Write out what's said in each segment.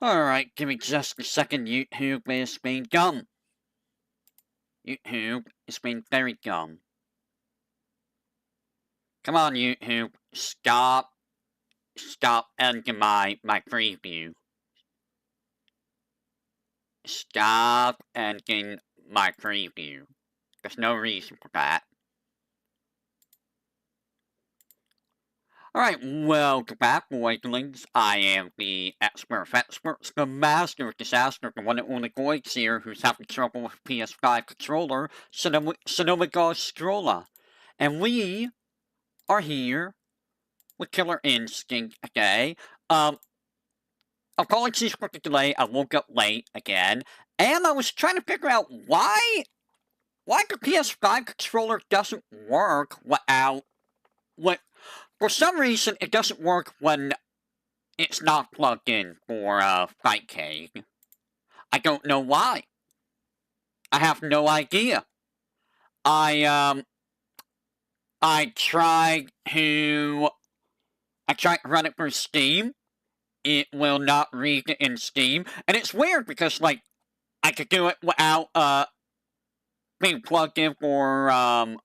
Alright, give me just a second. YouTube is being dumb. YouTube is being very dumb. Come on, YouTube. Stop ending my preview. Stop ending my preview. There's no reason for that. Alright, welcome back, Awakenings. I am the expert of experts, the master of disaster, the one and only Goigs here, who's having trouble with PS5 controller, Sonoma Strolla. And we are here with Killer Instinct, okay? Apologies for the delay, I woke up late again, and I was trying to figure out why the PS5 controller doesn't work for some reason, it doesn't work when it's not plugged in for Fight Cake. I don't know why. I have no idea. I tried to run it through Steam. It will not read it in Steam. And it's weird because, like, I could do it without being plugged in for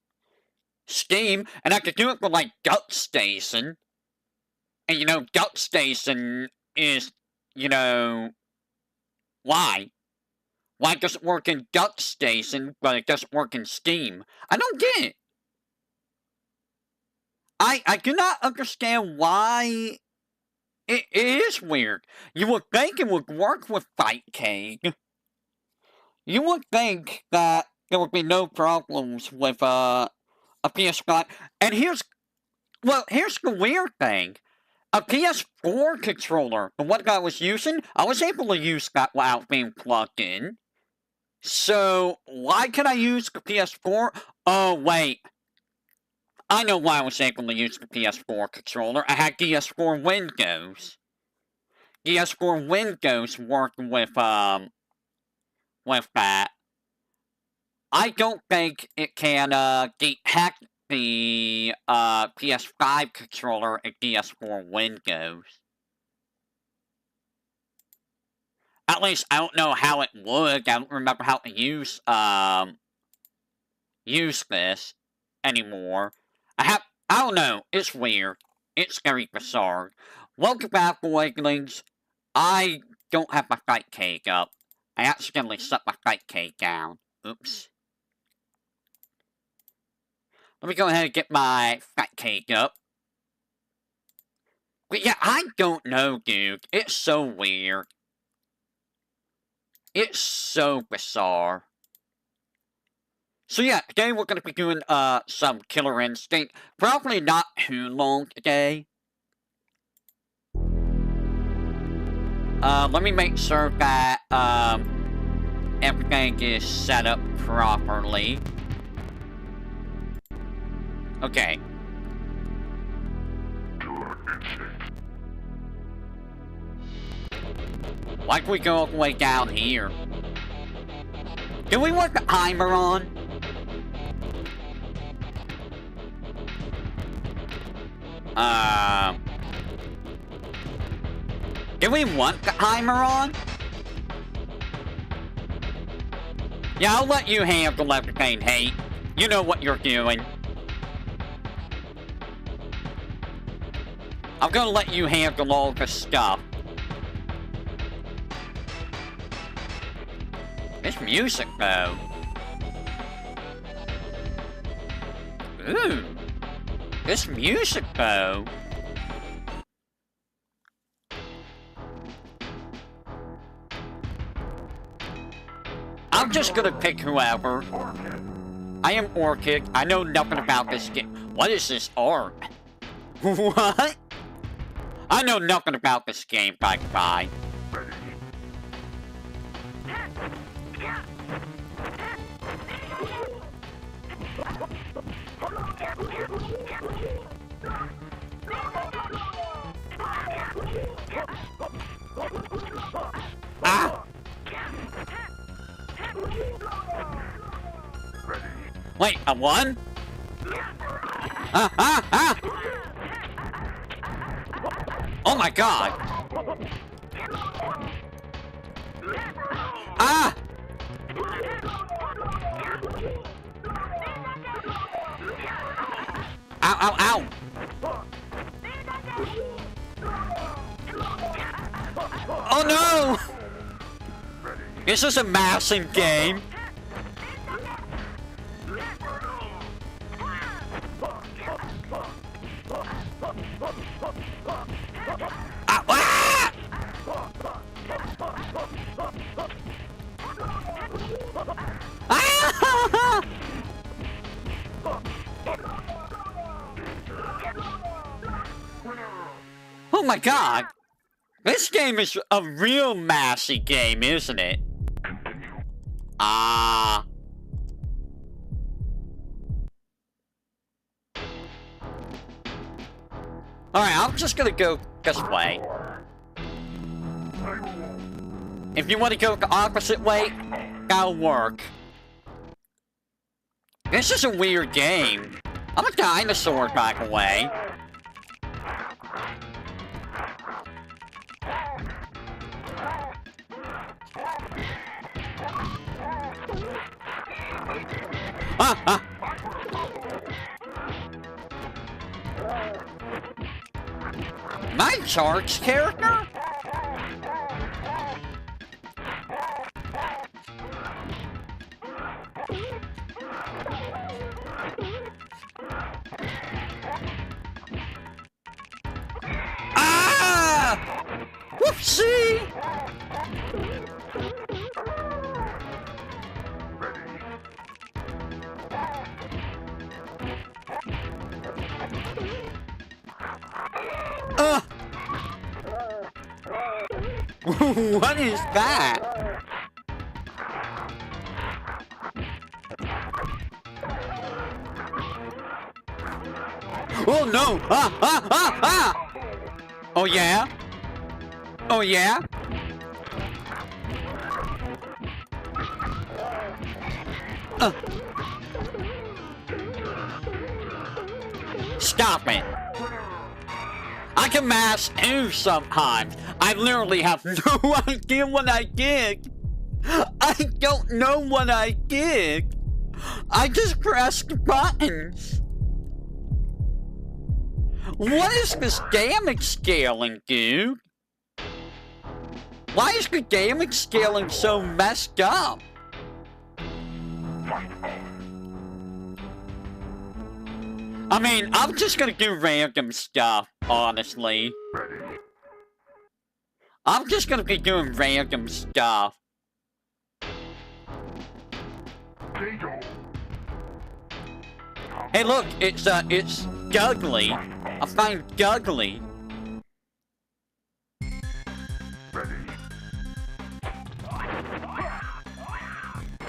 Steam, and I could do it for, like, Duck Station. And, you know, Duck Station is, you know, why? Why does it work in Duck Station, but it doesn't work in Steam? I don't get it. I do not understand why it is weird. You would think it would work with Fight Cake. You would think that there would be no problems with, a PS5, and here's the weird thing. A PS4 controller, the one that I was using, I was able to use that without being plugged in. So, why can I use the PS4? Oh, wait. I know why I was able to use the PS4 controller. I had DS4 Windows. DS4 Windows worked with that. I don't think it can detect the PS5 controller in DS4 Windows. At least I don't know how it would. I don't remember how to use this anymore. I don't know. It's weird. It's very bizarre. Welcome back, Awakenings. I don't have my Fight Cake up. I accidentally set my Fight Cake down. Oops. Let me go ahead and get my Fight Cake up. But yeah, I don't know, dude. It's so weird. It's so bizarre. So yeah, today we're going to be doing some Killer Instinct. Probably not too long today. Let me make sure that everything is set up properly. Okay. Why can we go all the way down here? Can we work the timer on? Do we want the timer on? Yeah, I'll let you handle everything, hey. You know what you're doing. I'm gonna let you handle all the stuff. This music, though. Ooh. This music, though. I'm just gonna pick whoever. I am Orchid. I know nothing about this game. What is this art? What? I know nothing about this game, by the by. Ah! Wait, a one? Oh my god! Ah! Ow, ow, ow! Oh no! This is a massive game. Ah, ah! Ah! Oh my god! This game is a real massive game, isn't it? Ah. Alright, I'm just gonna go this way. If you want to go the opposite way, that'll work. This is a weird game. I'm a dinosaur, by the way. Ah, ah. My charge character? Ah! Whoopsie! What is that? Oh no! Ah! Ah! Ah! Ah! Oh yeah? Oh yeah? Stop it! I can mash too sometimes. I literally have no idea what I did. I don't know what I did. I just pressed buttons. What is this damage scaling, dude? Why is the damage scaling so messed up? I mean, I'm just gonna do random stuff, honestly. I'm just gonna be doing random stuff. Hey look, it's Gugly. I find Gugly.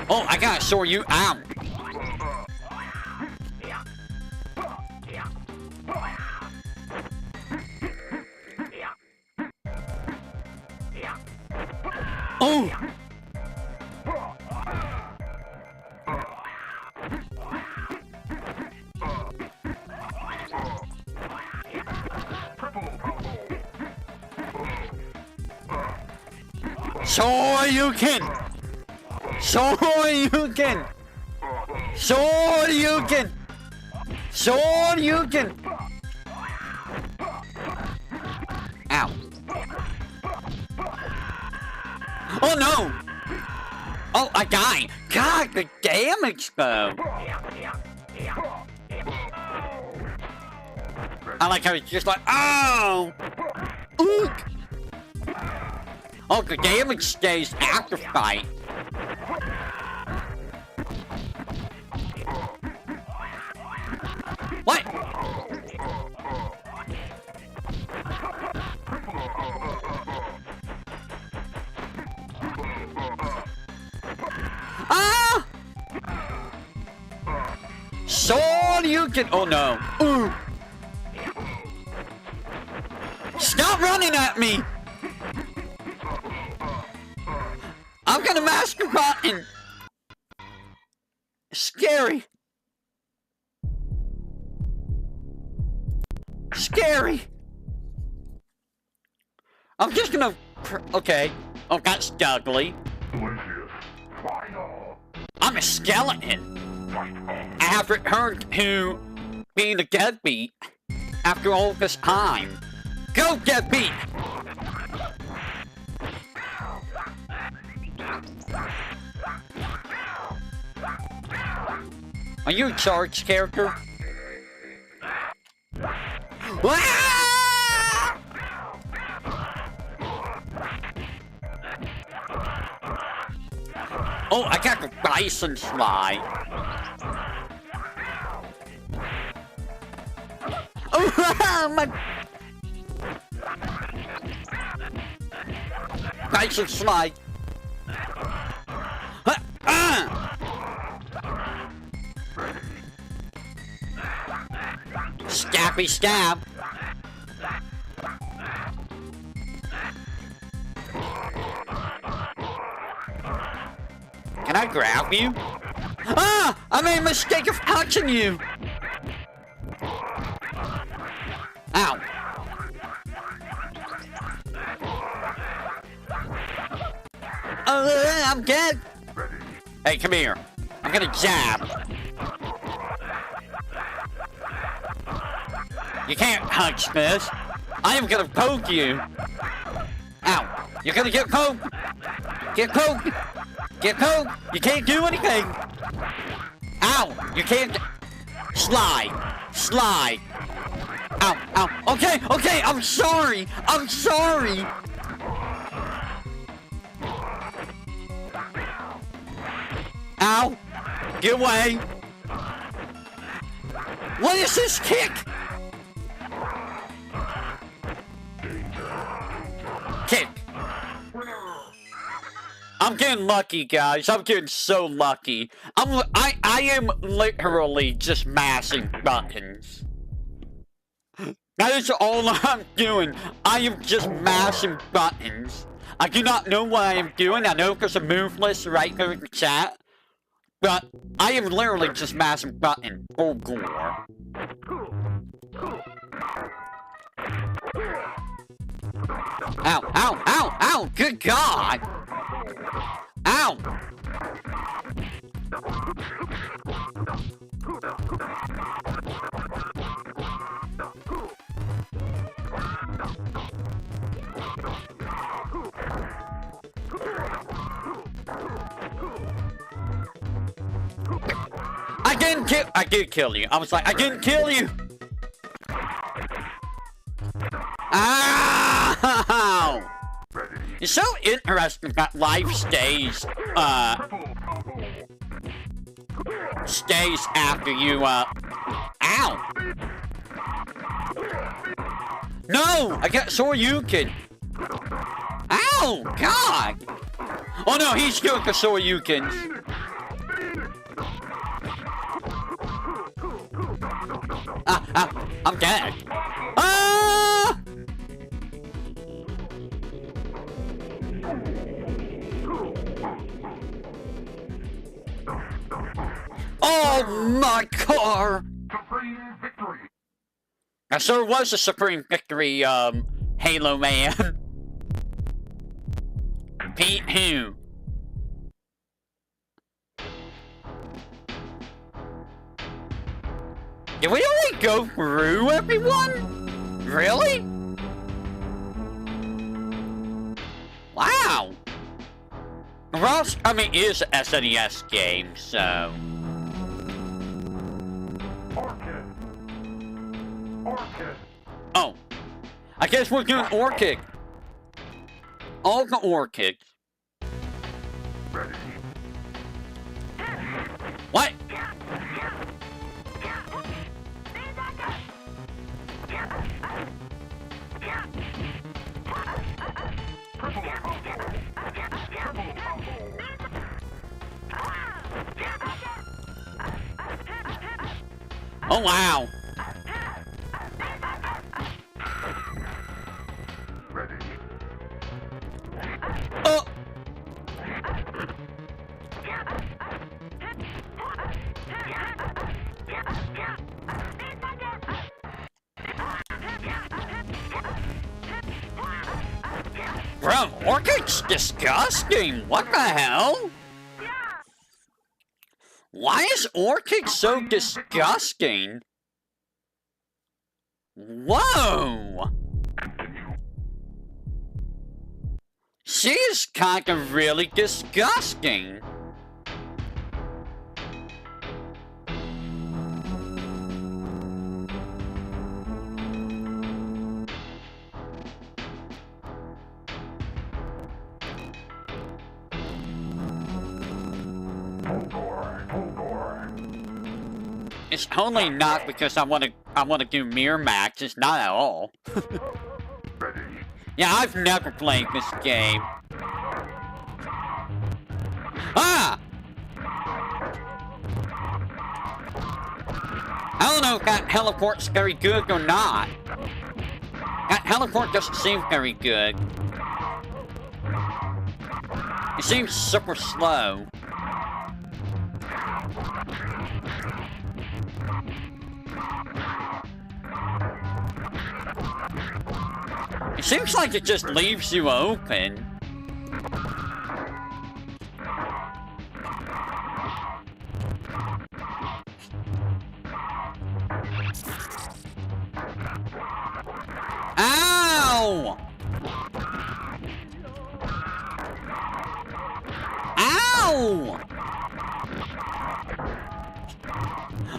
Oh, I gotta sort you out. Oh! Sure you can! Sure you can! Sure you can! Sure you can! Ow. Oh no! Oh, I died! God, the damage though! I like how it's just like, oh! Ook! Oh, the damage stays after fight. What? Ah! Sword you can. Oh no. Ooh. Stop running at me! I'm gonna mash the button! Scary! Scary! I'm just gonna... Okay. Oh, that's ugly. I'm a skeleton. I have returned to being a deadbeat after all this time. Go, deadbeat! Are you a charged character? Ah! Oh, I got the bison slide. Oh, my bison slide. Stabby stab. Can I grab you? Ah! I made a mistake of touching you! Ow. I'm dead! Hey, come here. I'm gonna jab. You can't touch this. I am gonna poke you. Ow. You're gonna get poked. Get poked. Get poked. You can't do anything. Ow. You can't. Slide. Slide. Ow. Ow. Okay. Okay. I'm sorry. I'm sorry. Ow. Get away. What is this kick? Kick. I'm getting lucky, guys. I'm getting so lucky. I am literally just mashing buttons. That is all I'm doing. I am just mashing buttons. I do not know what I am doing. I know there's a move list right there in the chat. But I am literally just mashing buttons. Full gore. Ow, ow, ow, ow! Good God! Ow! I did kill you. I was like, I didn't kill you! Ow! It's so interesting that life stays after you, ow! No! I got Soryuken! Ow! God! Oh no, he's doing the Soryukens. I'm dead. Ah! Oh my car! Supreme victory. Now, sure was a supreme victory, Halo man. Pete who? Did we only go through everyone? Really? Wow. Brawls, I mean, is an SNES game, so. Orchid. Oh. I guess we're doing Orchid. All the Orchids. Ready. What? Oh, wow. Ready. Oh. Bro, Orchid's disgusting. What the hell? Why is Orchid so disgusting? Whoa! She is kind of really disgusting. It's only not because I want to do mirror matches, not at all. Yeah, I've never played this game. Ah! I don't know if that teleport's very good or not. That teleport doesn't seem very good. It seems super slow. It seems like it just leaves you open. Ow! Ow!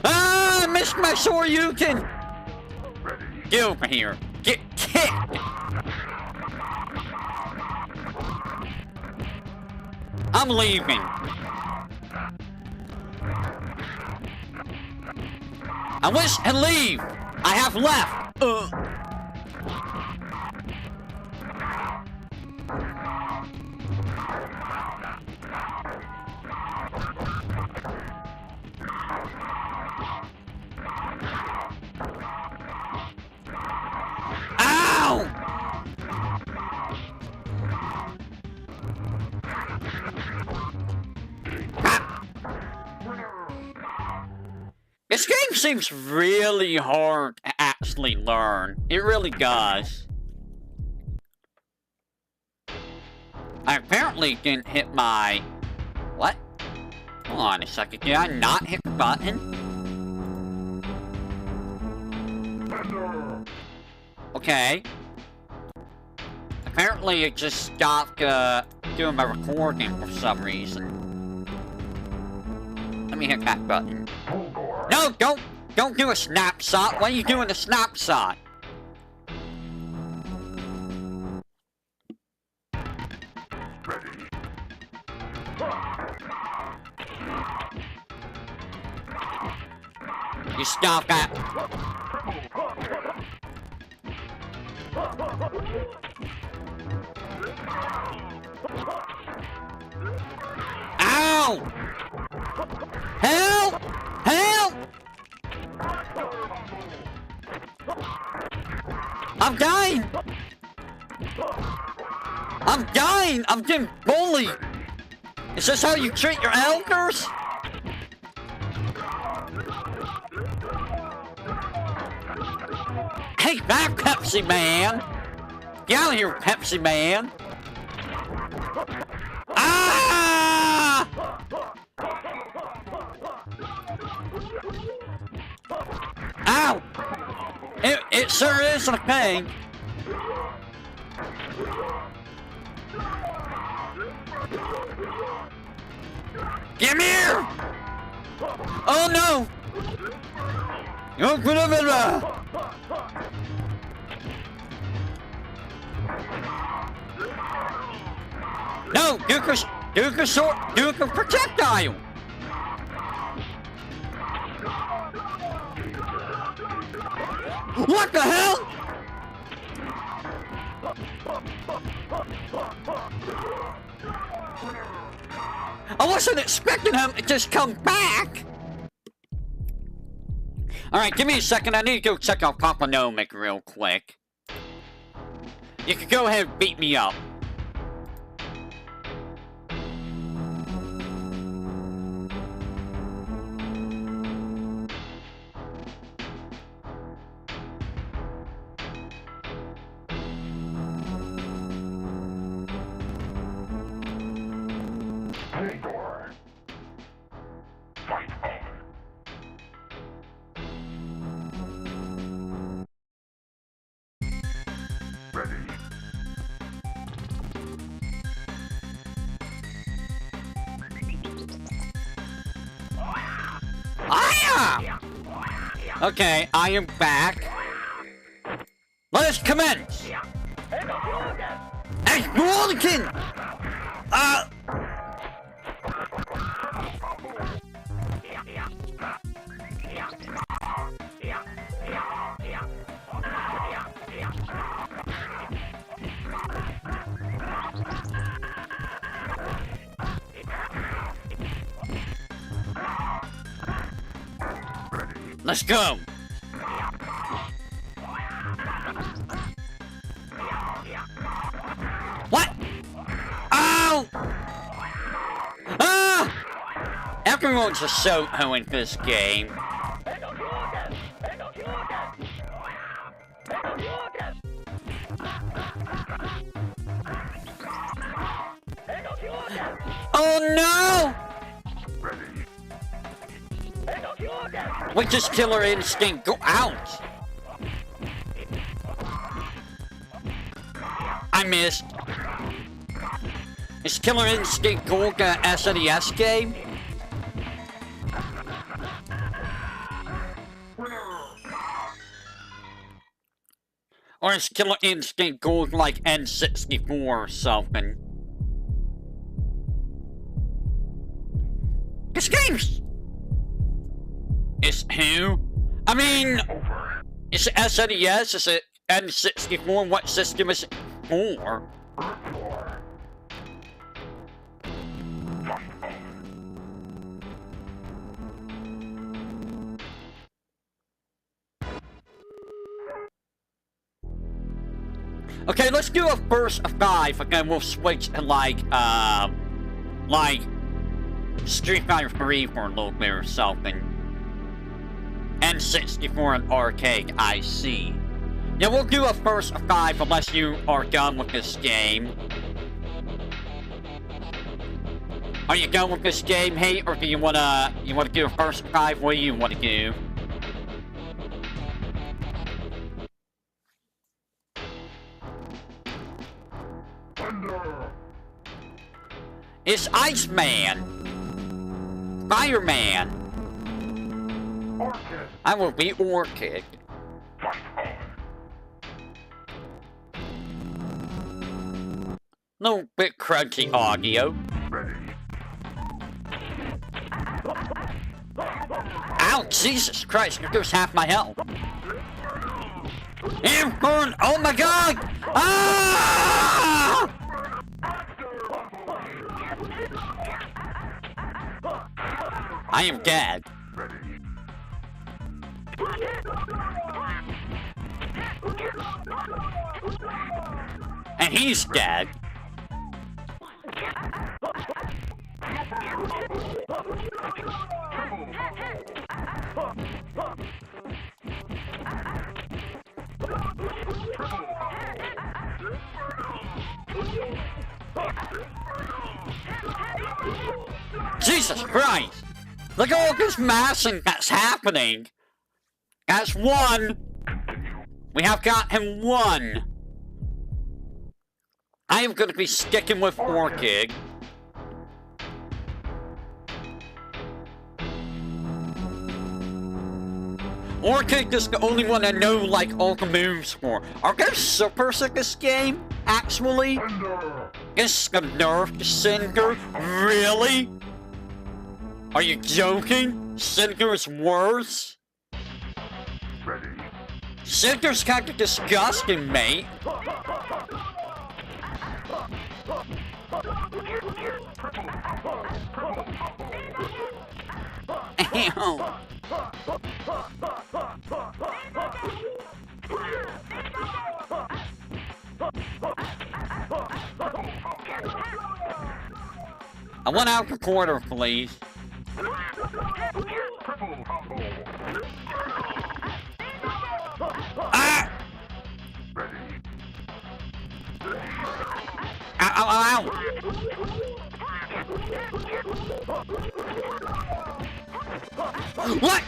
Ah, I missed my Shoryuken! Get over here. Get kicked! I'm leaving. I wish to leave. I have left. Ow! This game seems really hard to actually learn. It really does. I apparently didn't hit my... What? Hold on a second. Did I not hit the button? Okay. Apparently it just stopped doing my recording for some reason. Let me hit that button. No, don't do a snapshot. Why are you doing a snapshot? You stop that. Ow! Help! Help! I'm dying! I'm dying! I'm getting bullied! Is this how you treat your elders? Hey, back, Pepsi Man! Get out of here, Pepsi Man! Ah! Ow! It sure is a thing. Come here! Oh no! No, Duke a projectile! What the hell? I wasn't expecting him to just come back! Alright, give me a second. I need to go check out Papanomic real quick. You can go ahead and beat me up. Okay, I am back. Let us commence! Hey, Mulligan! Let's go! What? Ow! Ah! Everyone's a Soho in this game. Oh no! Wait, just Killer Instinct, go out! I missed. Is Killer Instinct Gold a SNES game? Or is Killer Instinct Gold like N64 or something? This game's... Is who? I mean... Is it SNES? Is it N64? What system is it for? Okay, let's do a first of 5, and then we'll switch to like Street Fighter 3 for a little bit or something. N64 and arcade, I see. Yeah, we'll do a first of 5 unless you are done with this game. Are you done with this game, hey, or do you wanna do a first of 5? What do you wanna do? It's Iceman! Fireman! Orchid. I will be Orchid. Little bit crunchy audio. Ow, Jesus Christ, there goes half my health. Inferno! Oh my god! Ah! I am dead. And he's dead. Jesus Christ! Look at all this massing that's happening! That's 1! We have got him 1! I am gonna be sticking with Orchid. Orchid is the only one I know, like, all the moves for. Are there supers in this game, actually? Is the nerf Cinder? Really? Are you joking? Cinder is worse? Cinder's kinda disgusting, mate. Ew. I want out the quarter, please. Ah! Ow, ow, ow, ow! What?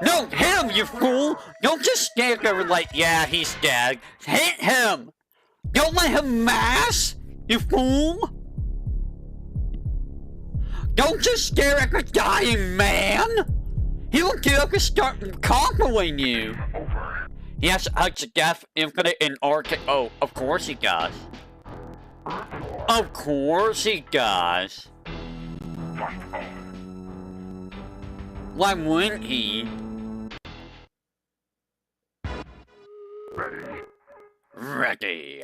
No, him, you fool! Don't just stand there and like, yeah, he's dead. Hit him! Don't let him mass! You fool! Don't just stare at the dying man! He will get up and start conquering you! He has Hugs of Death, Infinite, and Arctic. Oh, of course he does. Of course he does. Why wouldn't he? Ready.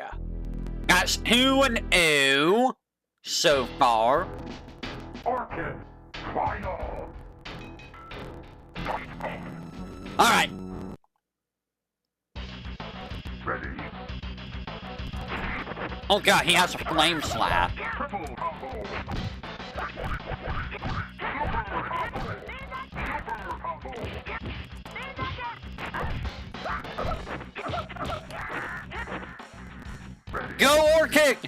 That's 2-0 so far. Alright. Oh god, he has a flame slap. Go or kick!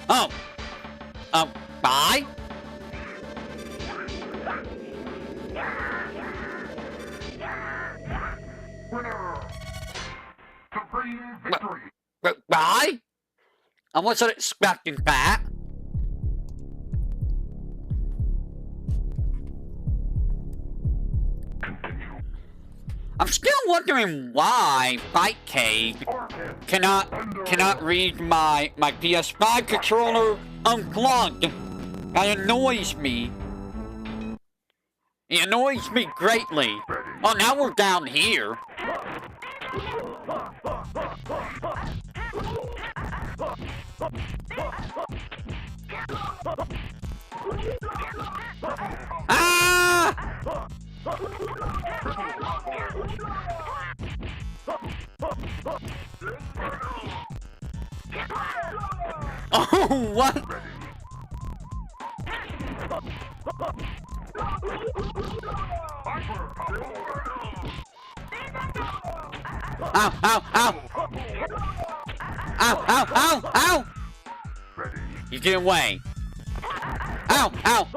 Oh. Bye? Bye? I wasn't expecting that. I'm still wondering why Fight Cake cannot read my PS5 controller unplugged. That annoys me. It annoys me greatly. Oh, now we're down here. Ah! Oh, what? Ow, ow, ow! Ow, ow, ow, ow! You get away. Ow, ow!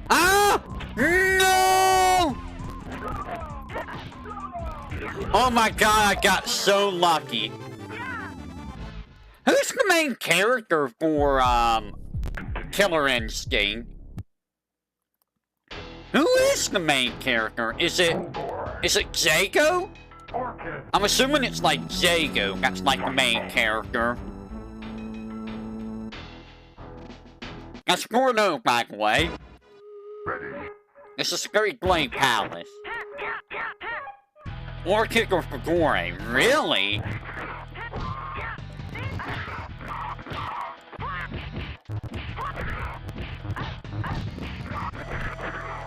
Ah! No! Oh my god, I got so lucky. Who's the main character for, Killer Instinct? Who is the main character? Is it Jago? I'm assuming it's like Jago. That's like the main character. That's Gordo, by the way. It's a Scary Blade Palace. Or Kicker for Gore. Really?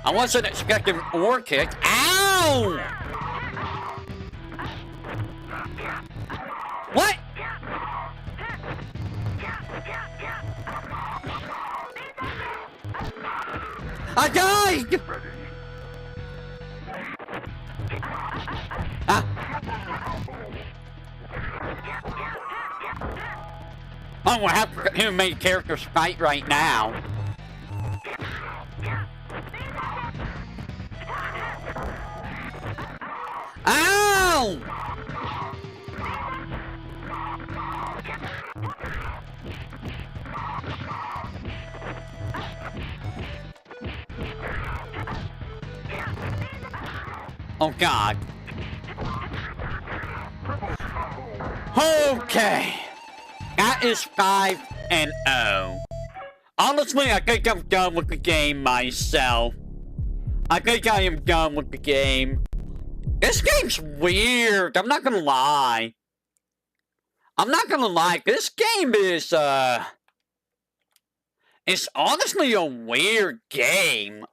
I wasn't expecting Ore Kick. Ow! What? I died! Ah. Oh, we'll have to main characters fight right now. Ow! Oh god. Okay. That is 5-0. Honestly, I think I'm done with the game myself. I think I am done with the game. This game's weird. I'm not gonna lie. This game is, it's honestly a weird game.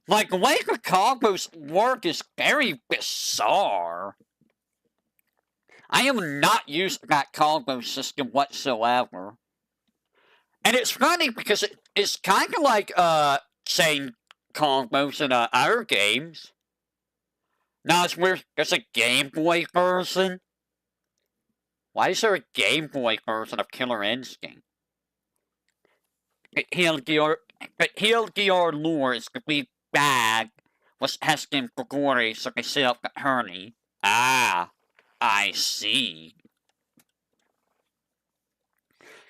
Like, the way the combos work is very bizarre. I am not used to that combo system whatsoever. And it's funny because it's kind of like, saying combos in other games. Now it's weird, there's a Game Boy version. Why is there a Game Boy version of Killer Instinct? But Heal Gear Lure is the big bag was Heston Gregori so they set up the Herney. Ah, I see.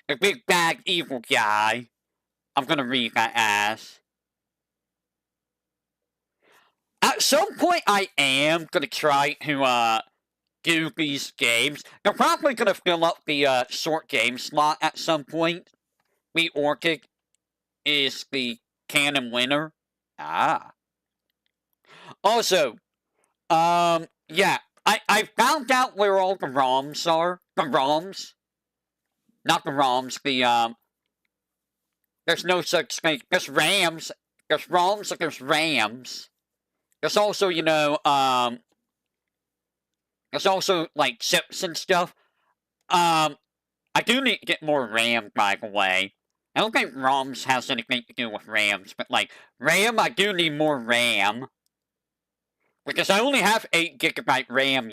The big bag evil guy. I'm gonna read that as. At some point I am gonna try to do these games. They're probably gonna fill up the short game slot at some point. The Orchid is the canon winner. Ah. Also, yeah, I found out where all the ROMs are. The ROMs. Not the ROMs, there's no such thing. There's RAMs. There's ROMs and there's RAMs. There's also, there's also, like, chips and stuff. I do need to get more RAM, by the way. I don't think ROMs has anything to do with RAMs, but, like, RAM, I do need more RAM. Because I only have 8GB RAM,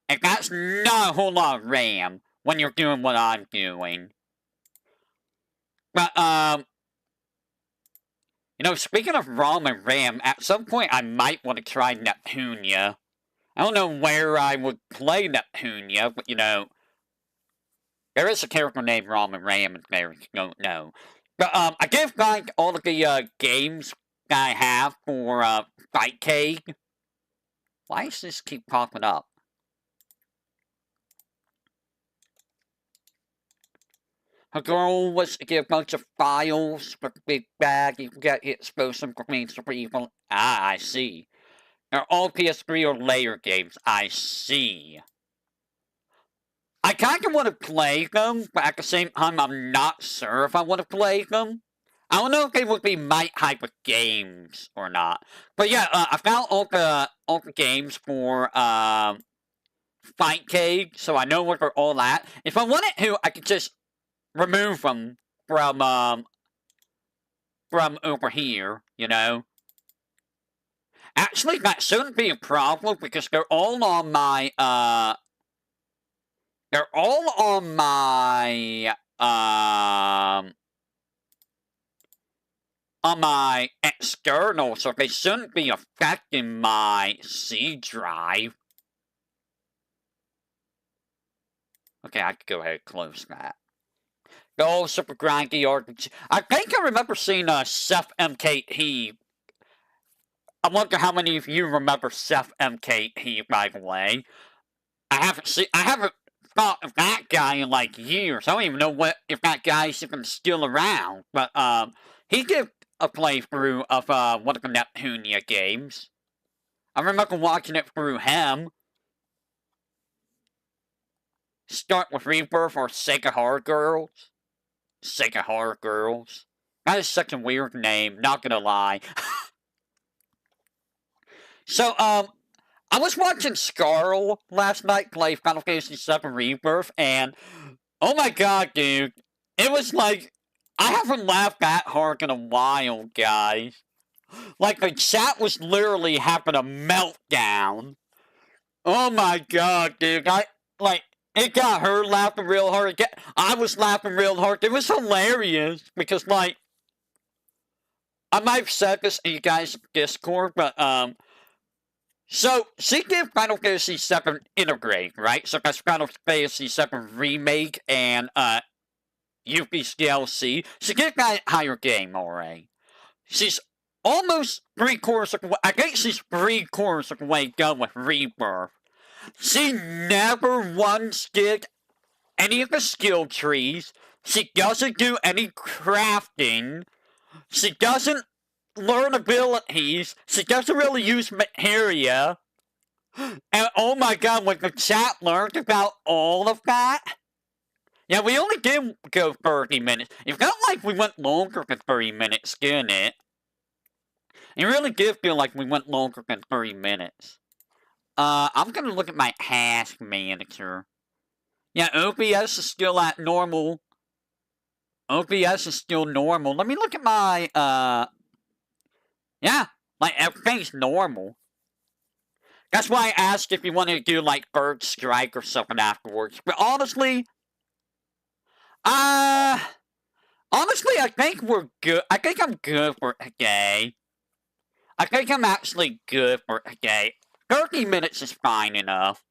And that's not a whole lot of RAM when you're doing what I'm doing. But, speaking of ROM and RAM, at some point I might want to try Neptunia. I don't know where I would play Neptunia, but, there is a character named ROM and RAM in there if you don't know. But, I did like all of the, games that I have for, Fight Cake. Why does this keep popping up? Her goal was to get a bunch of files with a big bag. You can get it exposed some remains for evil. Ah, I see. They're all PS3 or later games. I see. I kind of want to play them, but at the same time, I'm not sure if I want to play them. I don't know if they would be my type of games or not. But yeah, I found all the games for Fight Cake, so I know what they're all at. If I wanted to, I could just remove them from over here, Actually, that shouldn't be a problem because they're all on my on my external, so they shouldn't be affecting my C drive. Okay, I could go ahead and close that. Oh, Super Grindy RPG. I think I remember seeing Seth MKT. I wonder how many of you remember Seth MKT, by the way. I haven't thought of that guy in like years. I don't even know if that guy's even still around. But he did a playthrough of one of the Neptunia games. I remember watching it through him. Start with Rebirth or Sega Hard Girls. Sega Hard Girls. That is such a weird name, not gonna lie. So, I was watching Scarl last night play Final Fantasy VII Rebirth, and oh my god, dude. It was like, I haven't laughed that hard in a while, guys. Like, the chat was literally having a meltdown. Oh my god, dude. It got her laughing real hard. I was laughing real hard. It was hilarious because, like, I might have said this in you guys' Discord, but, so, she did Final Fantasy VII Integrate, right? So that's Final Fantasy VII Remake and, Yuffie's DLC. She did that higher game already. She's almost 3/4 of the way, I think she's 3/4 of the way done with Rebirth. She never once did any of the skill trees. She doesn't do any crafting. She doesn't learn abilities. She doesn't really use materia. And oh my god, when the chat learned about all of that. Yeah, we only did go 30 minutes. It felt like we went longer than 30 minutes, didn't it? It really did feel like we went longer than 30 minutes. I'm gonna look at my Task Manager. Yeah, OBS is still at normal. OBS is still normal. Let me look at my, yeah, like, everything's normal. That's why I asked if you wanted to do, like, Bird Strike or something afterwards. But honestly, honestly, I think we're good. I think I'm good for today. I think I'm actually good for today. 30 minutes is fine enough.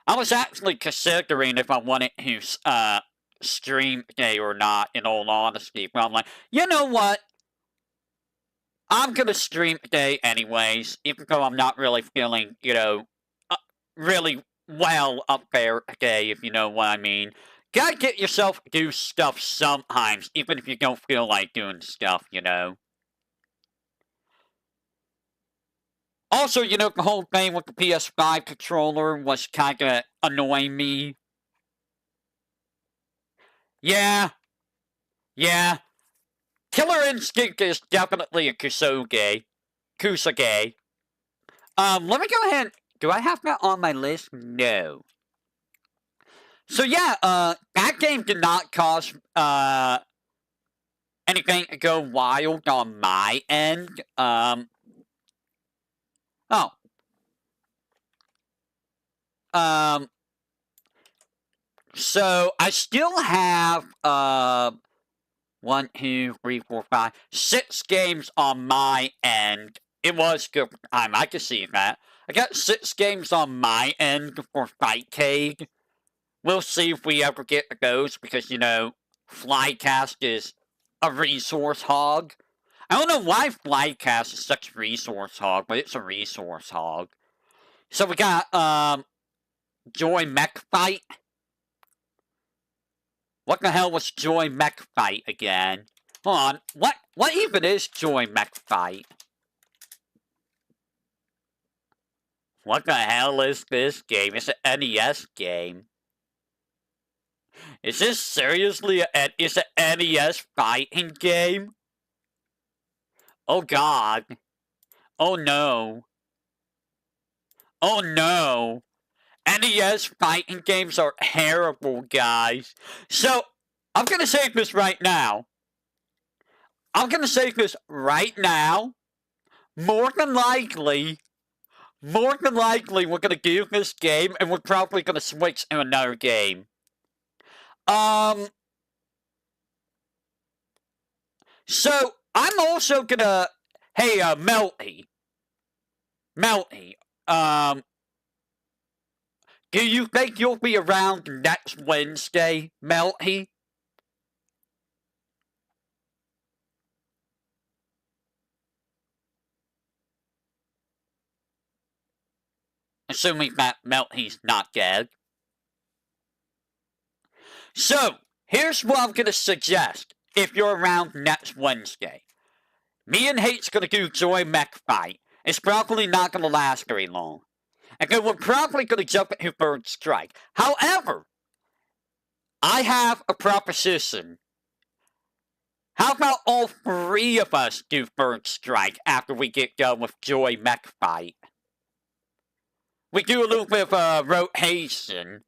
I was actually considering if I wanted to, stream today or not, in all honesty. But I'm like, you know what? I'm gonna stream today anyways, even though I'm not really feeling, really well up there today, if you know what I mean. Gotta get yourself to do stuff sometimes, even if you don't feel like doing stuff, Also, the whole thing with the PS5 controller was kinda annoying me. Yeah. Killer Instinct is definitely a Kusage. Let me go ahead. Do I have that on my list? No. So yeah, that game did not cause, anything to go wild on my end. Oh. So I still have, 1, 2, 3, 4, 5, 6 games on my end. It was good time, I can see that. I got 6 games on my end for Fightcade. We'll see if we ever get to those, because, Flycast is a resource hog. I don't know why Flycast is such a resource hog, but it's a resource hog. So we got, Joy Mech Fight. What the hell was Joy Mech Fight again? Hold on, what even is Joy Mech Fight? What the hell is this game? It's an NES game. Is this seriously an NES fighting game? Oh god. Oh no. Oh no. NES fighting games are terrible, guys. So, I'm gonna say this right now. More than likely, we're gonna do this game, and we're probably gonna switch to another game. So, I'm also gonna... Hey, Melty, do you think you'll be around next Wednesday, Melty? Assuming that Melty's not dead. So, here's what I'm gonna suggest, if you're around next Wednesday. Me and Hate's gonna do Joy Mech Fight. It's probably not gonna last very long. And then we're probably gonna jump into Bird Strike. However, I have a proposition. How about all 3 of us do Bird Strike after we get done with Joy Mech Fight? We do a little bit of rotation.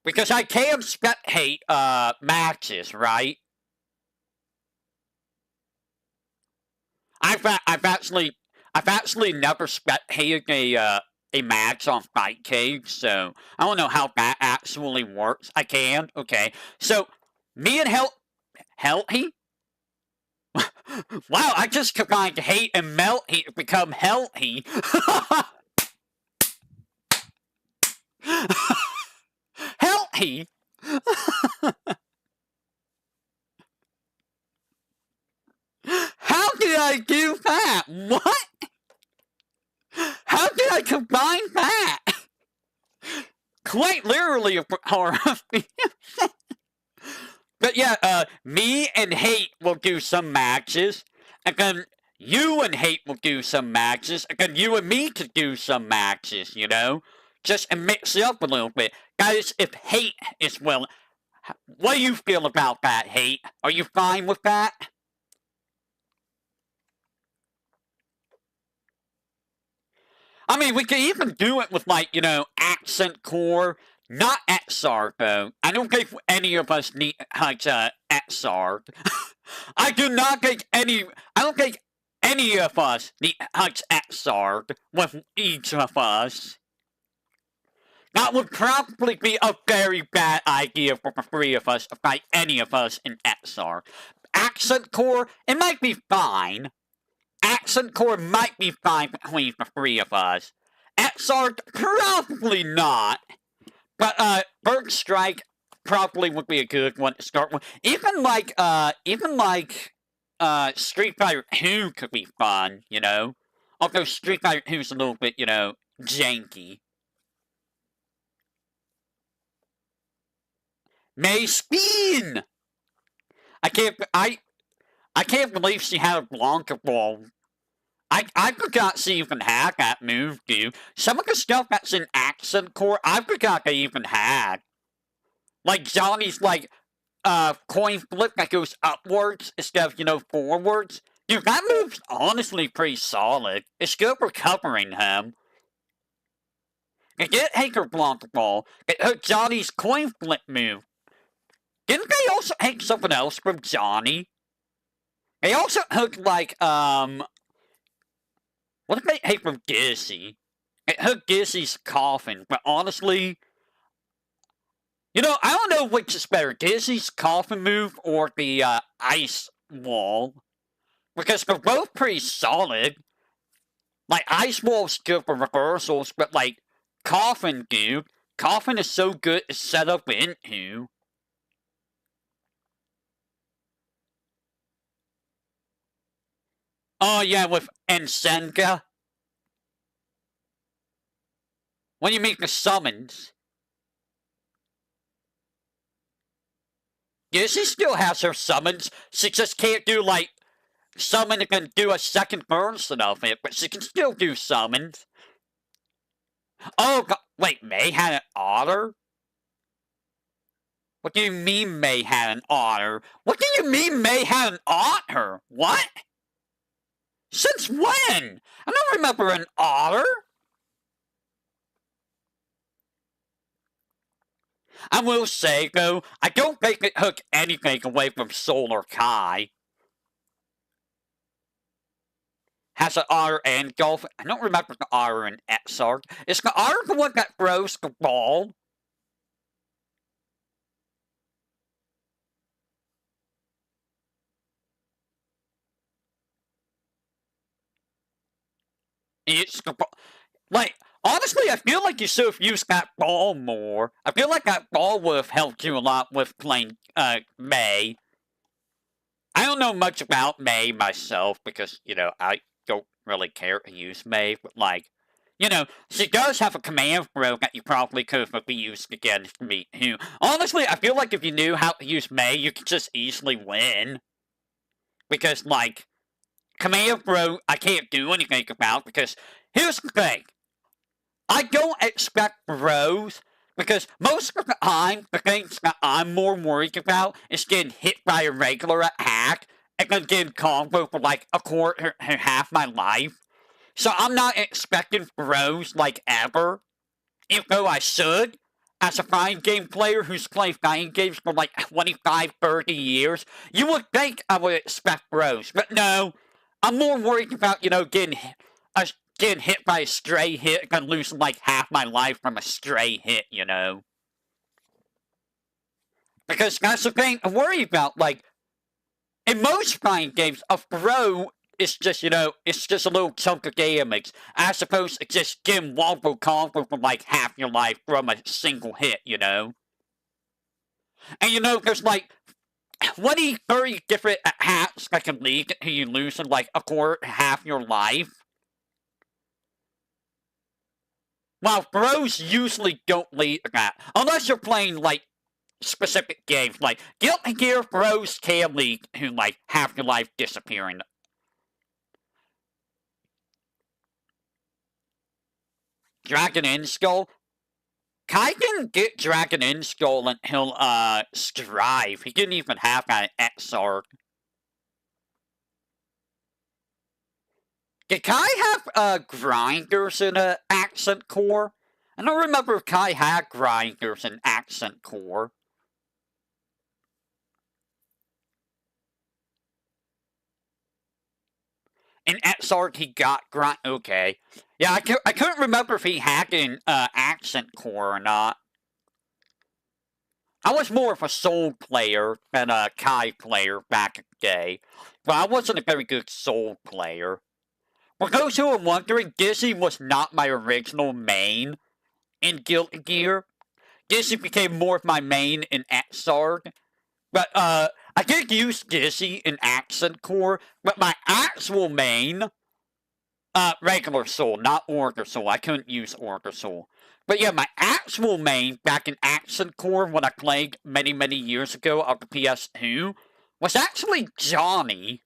Because I can spectate matches, right? I've actually never spectated a match on Fightcade, so I don't know how that actually works. I can, okay. So me and Healthy? Wow, I just combined Hate and Melty to become Healthy. Healthy? How did I do that? What? How did I combine that? Quite literally a horror. But yeah, me and Hate will do some matches, and then you and Hate will do some matches, and then you and me could do some matches, Just to mix it up a little bit. Guys, if Hate is willing... What do you feel about that, Hate? Are you fine with that? I mean, we could even do it with, like, accent core, not XR, though. I don't think any of us need, like, XR. I don't think any of us need, like, XR with each of us. That would probably be a very bad idea for the three of us, if not any of us in XR. Accent core, it might be fine. Accent core might be fine between the three of us. XR, probably not. But, Bird Strike probably would be a good one to start with. Even like, Street Fighter 2 could be fun, Although Street Fighter 2's a little bit, janky. May Spin! I can't believe she had a Blanca Ball. I forgot she even had that move, dude. Some of the stuff that's in Accent Core, I forgot they even had. Like Johnny's, like, coin flip that goes upwards instead of, forwards. Dude, that move's honestly pretty solid. It's good for covering him. It did take her Blanca Ball. It hurt Johnny's coin flip move. Didn't they also take something else from Johnny? They also hooked, like, what did they take from Gizzy? It hooked Gizzy's coffin, but honestly, I don't know which is better, Gizzy's coffin move or the, ice wall. Because they're both pretty solid. Like, ice wall's good for reversals, but, like, coffin, dude. Coffin is so good to set up into. Oh, yeah, with Ensenga. When you make the summons. Yeah, she still has her summons. She just can't do, like, summon and can do a second version of it, but she can still do summons. Oh, God. Wait, May had an otter? What do you mean May had an otter? What do you mean May had an otter? What? Since when? I don't remember an otter. I will say, though, I don't think it took anything away from Solar Kai. Has an otter and golf. I don't remember the otter in Exarch. Is the otter the one that throws the ball? It's the ball. Like, honestly, I feel like you should have used that ball more. I feel like that ball would have helped you a lot with playing, May. I don't know much about May myself because, I don't really care to use May, but, like, she does have a command throw that you probably could have used against me, too. Honestly, I feel like if you knew how to use May, you could just easily win. Because, like, command throw, I can't do anything about because, here's the thing. I don't expect throws because most of the time, the things that I'm more worried about is getting hit by a regular attack and then getting combo for like a quarter and half my life. So I'm not expecting throws like ever, even though I should. As a fighting game player who's played fighting games for like 25, 30 years, you would think I would expect throws, but no. I'm more worried about, getting hit by a stray hit and losing like half my life from a stray hit, Because that's the thing I worry about, like, in most fighting games, a throw is just, it's just a little chunk of damage, as opposed to just getting wombo combo for like half your life from a single hit, And there's like 20, 30 different attacks that can lead to you losing like a quarter, half your life. While throws usually don't lead to that. Unless you're playing, like, specific games. Like, Guilty Gear throws can lead to, like, half your life disappearing. Dragon End Skull? Kai can get Dragon Install and he'll, strive. He didn't even have that X-Arc. Did Kai have, grinders in a accent core? I don't remember if Kai had grinders in accent core. In X-Arc, he got grind. Okay. Yeah, I couldn't remember if he had an, accent core or not. I was more of a Soul player than a Kai player back in the day. But I wasn't a very good Soul player. For those who are wondering, Dizzy was not my original main in Guilty Gear. Dizzy became more of my main in X-Arc. But, I did use Dizzy in Accent Core, but my actual main, regular Soul, not Order Soul. I couldn't use Order Soul. But yeah, my actual main back in Accent Core when I played many, many years ago on the PS2 was actually Johnny.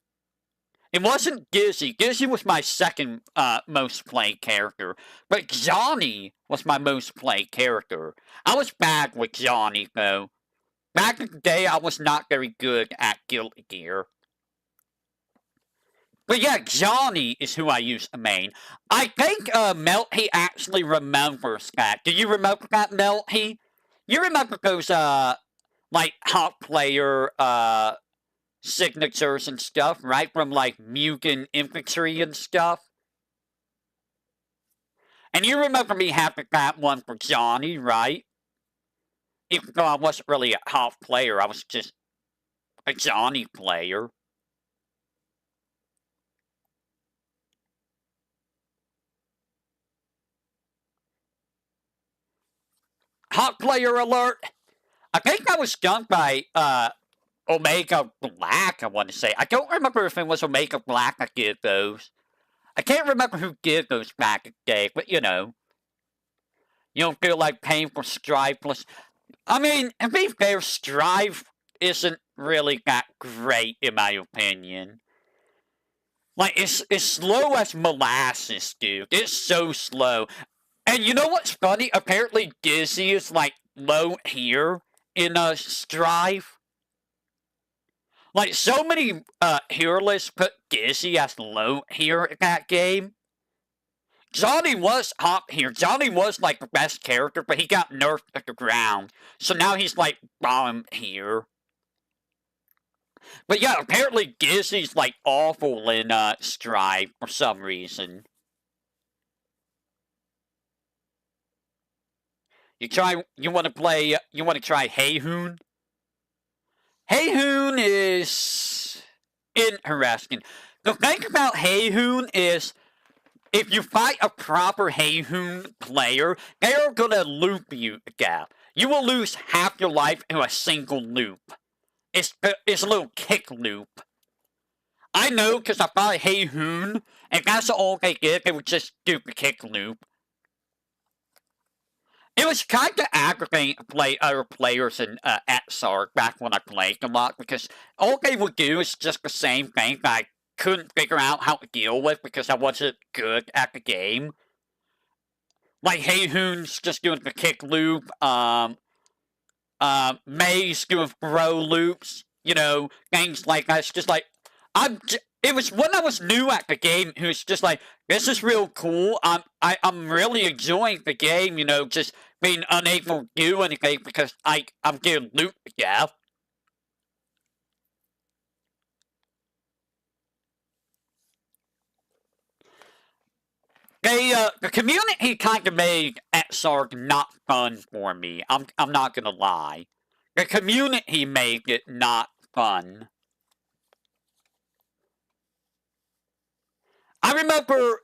It wasn't Dizzy. Dizzy was my second most played character. But Johnny was my most played character. I was bad with Johnny, though. Back in the day, I was not very good at Guilty Gear. But yeah, Johnny is who I use the main. I think Melty actually remembers that. Do you remember that, Melty? You remember those, like, hot player, signatures and stuff, right? From, like, Mugen Infantry and stuff. And you remember me having that one for Johnny, right? Even though I wasn't really a hot player, I was just a Johnny player. Hot player alert! I think I was done by, Omega Black, I want to say. I don't remember if it was Omega Black that did those. I can't remember who did those back in the day, but you know. You don't feel like paying for Strive Plus. I mean, to be fair, Strive isn't really that great, in my opinion. Like, it's slow as molasses, dude. It's so slow. And you know what's funny? Apparently Dizzy is, like, low here in, Strive. Like, so many, hero lists put Dizzy as low here in that game. Johnny was top here. Johnny was, like, the best character, but he got nerfed at the ground. So now he's, like, bottom here. But yeah, apparently Dizzy's, like, awful in, Strive for some reason. You wanna try Heyhoon? Heyhoon is interesting. The thing about Heyhoon is, if you fight a proper Heyhoon player, they are gonna loop you to death. You will lose half your life in a single loop. It's a little kick loop. I know, because I fought Heyhoon, and that's all they did. They would just do the kick loop. It was kind of aggravating to play other players in X-Arc back when I played a lot, because all they would do is just the same thing that I couldn't figure out how to deal with because I wasn't good at the game. Like, Heyhoon's just doing the kick loop, May's doing throw loops, you know, things like that. It's just like, it was when I was new at the game, who was just like, this is real cool. I'm really enjoying the game, you know, just being unable to do anything because I'm getting loot to death. The community kind of made X-Arc not fun for me. I'm not gonna lie. The community made it not fun. I remember,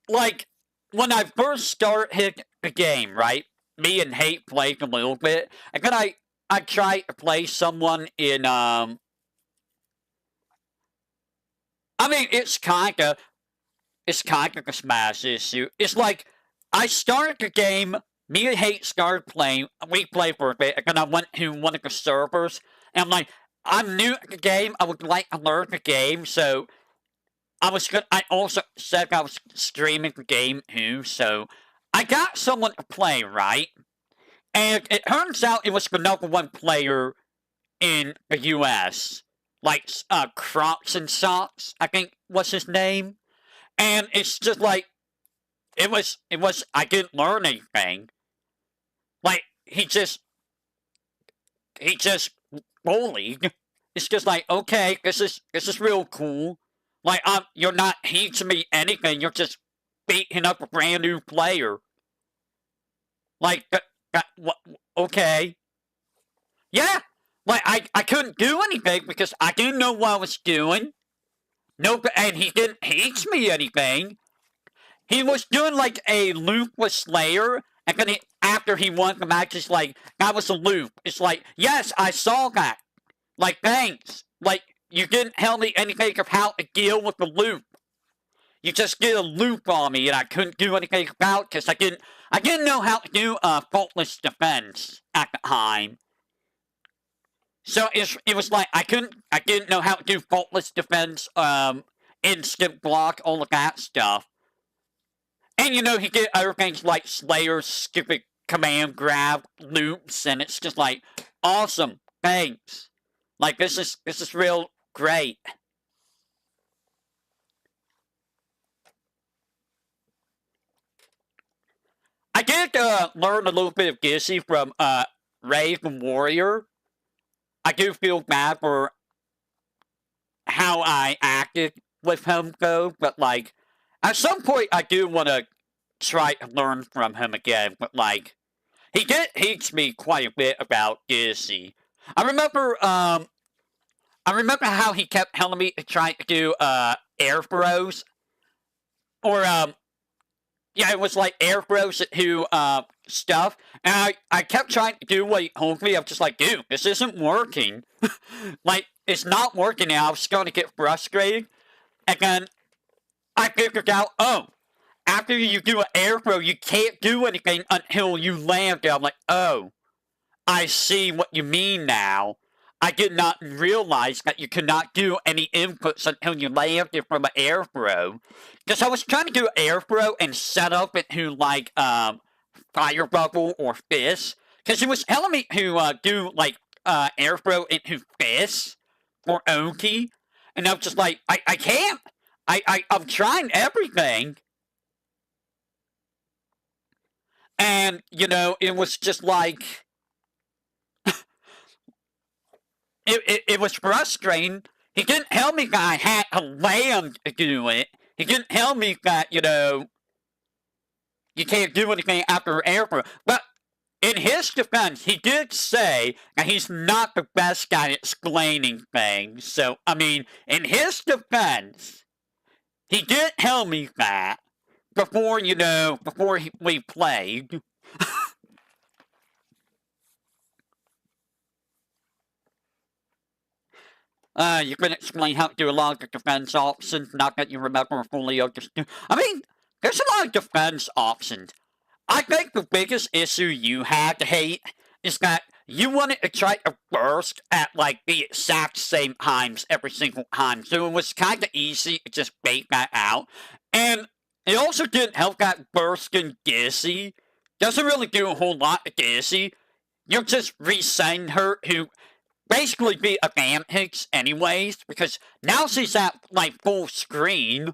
like, when I first started the game, right? Me and Hate played a little bit, and then I tried to play someone in, I mean, it's kinda a Smash issue. It's like, I started the game, me and Hate started playing, we played for a bit, and then I went to one of the servers, and I'm like, I'm new to the game, I would like to learn the game, so I also said I was streaming the game too, so I got someone to play, right? And it turns out it was the #1 player in the US. Like, Crocs and Socks, I think was his name. And it's just like, I didn't learn anything. Like, he just bullied. It's just like, okay, this is real cool. Like, you're not teaching me anything, you're just beating up a brand new player. Like, what, okay. Yeah, like, I couldn't do anything because I didn't know what I was doing. No, and he didn't teach me anything. He was doing, like, a loop with Slayer, and then after he won the match, he's like, that was a loop. It's like, yes, I saw that. Like, thanks. Like, you didn't tell me anything of how to deal with the loop. You just did a loop on me, and I couldn't do anything about it, because I didn't know how to do, faultless defense at the time. So it was like, I didn't know how to do faultless defense, instant block, all of that stuff. And, he did other things like Slayer's stupid command grab loops, and it's just like, awesome, thanks. Like, this is real great. I did, learn a little bit of Gizzy from, Ray the Warrior. I do feel bad for how I acted with him, though, but, like, at some point, I do want to try to learn from him again, but, like, he did teach me quite a bit about Gizzy. I remember how he kept telling me to try to do, air throws. Or, yeah, it was like air throws to, stuff. And I kept trying to do what he told me. I'm just like, dude, this isn't working. Like, it's not working now. I was going to get frustrated. And then I figured out, oh, after you do an air throw, you can't do anything until you land it. I'm like, oh, I see what you mean now. I did not realize that you could not do any inputs until you landed from an air throw. Because I was trying to do an air throw and set up into, like, fire bubble or fist. Because he was telling me to do, like, air throw into fist or Oki. And I was just like, I can't. I'm trying everything. And, it was just like, it was frustrating. He didn't tell me that I had to land to do it. He didn't tell me that, you can't do anything after air throw. But in his defense, he did say that he's not the best guy at explaining things. So, I mean, in his defense, he did tell me that before, we played. You can explain how to do a lot of defense options, not that you remember fully understood. I mean, there's a lot of defense options. I think the biggest issue you had to hate is that you wanted to try to burst at, like, the exact same times every single time, so it was kind of easy to just bait that out. And it also didn't help that bursting Gizzy doesn't really do a whole lot to Gizzy. You're just resetting her to basically be advantage anyways, because now she's at, like, full screen,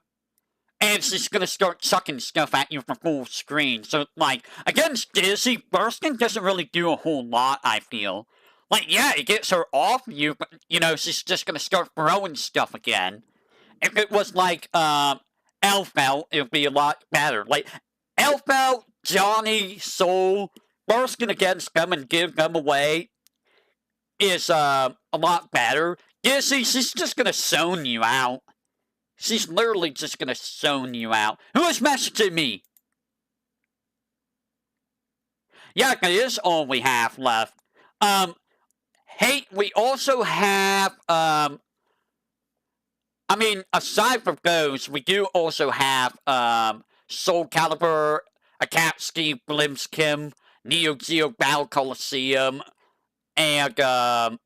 and she's gonna start chucking stuff at you from full screen. So, like, against Gizzy, bursting doesn't really do a whole lot, I feel. Like, yeah, it gets her off you, but, she's just gonna start throwing stuff again. If it was like, Elfel, it would be a lot better. Like, Elfel, Johnny, Soul, bursting against them and give them away is, a lot better. Gizzy, she's just gonna zone you out. She's literally just gonna zone you out. Who is messaging me? Yeah, that is all we have left. Hey, we also have, I mean, aside from those, we do also have, Soul Calibur, Akatsuki, Blimskim, Neo Geo Battle Coliseum, and,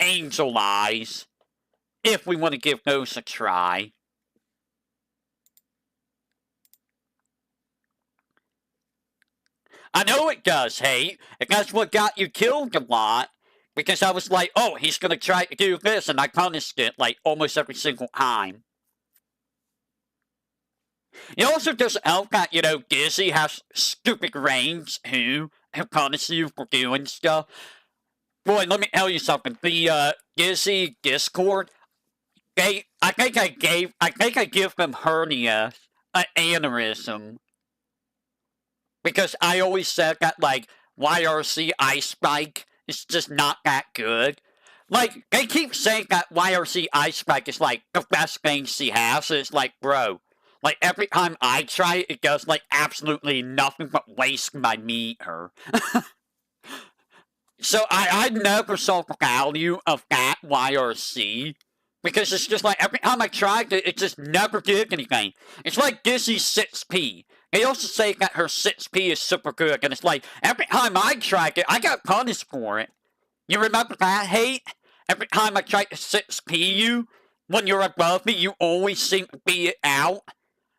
Angel Eyes, if we want to give those a try. I know it does, hate. And that's what got you killed a lot. Because I was like, oh, he's gonna try to do this, and I punished it, like, almost every single time. It also doesn't help that, Dizzy has stupid range, who punishes you for doing stuff. Boy, let me tell you something. The, Dizzy Discord, I think I give them hernia, an aneurysm. Because I always said that, like, YRC Ice Spike is just not that good. Like, they keep saying that YRC Ice Spike is, like, the best thing she has. So it's like, bro, like, every time I try it, it does, like, absolutely nothing but waste my meter. So I never saw the value of that YRC. Because it's just like, every time I tried it, it just never did anything. It's like Dizzy's 6P. They also say that her 6P is super good, and it's like, every time I tried it, I got punished for it. You remember that, hate? Every time I tried to 6P you, when you're above me, you always seem to beat it out.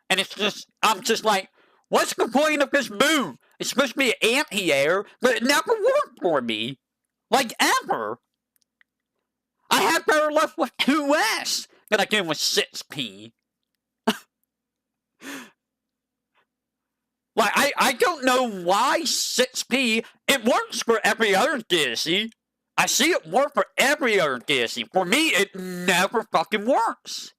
And it's just, I'm just like, what's the point of this move? It's supposed to be an anti-air, but it never worked for me. Like, ever. I had better luck with 2S than I did with 6P. Like, I don't know why 6P, it works for every other Dizzy. I see it work for every other Dizzy. For me, it never fucking works.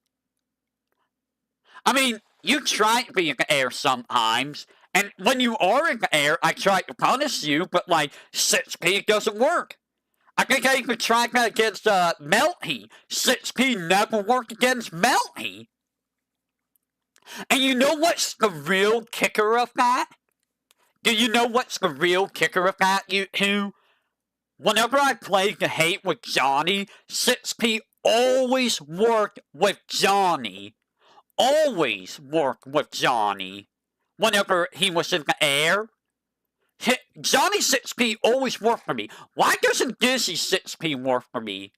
I mean, you try to be in the air sometimes, and when you are in the air, I try to punish you, but like, 6P doesn't work. I think I even tried that against Melty. 6P never worked against Melty. And you know what's the real kicker of that? Do you know what's the real kicker of that, you two? Whenever I played the hate with Johnny, 6P always worked with Johnny. Always worked with Johnny. Whenever he was in the air. Johnny 6P always worked for me. Why doesn't Dizzy 6P work for me?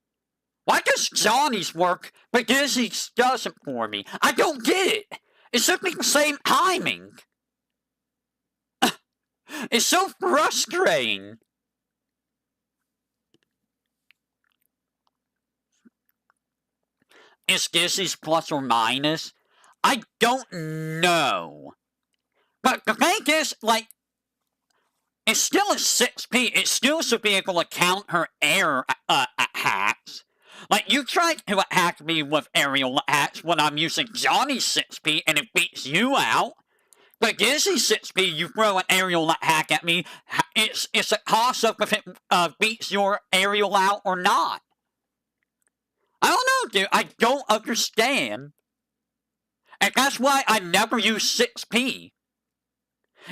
Why does Johnny's work, but Dizzy's doesn't for me? I don't get it. It's simply the same timing. It's so frustrating. Is Dizzy's plus or minus? I don't know. But the thing is, like, it's still a 6P. It still should be able to count her air attacks. Like, you tried to attack me with aerial attacks when I'm using Johnny's 6P and it beats you out. But Dizzy's 6P, you throw an aerial attack at me, it's a toss-up if it beats your aerial out or not. I don't know, dude. I don't understand. And that's why I never use 6P.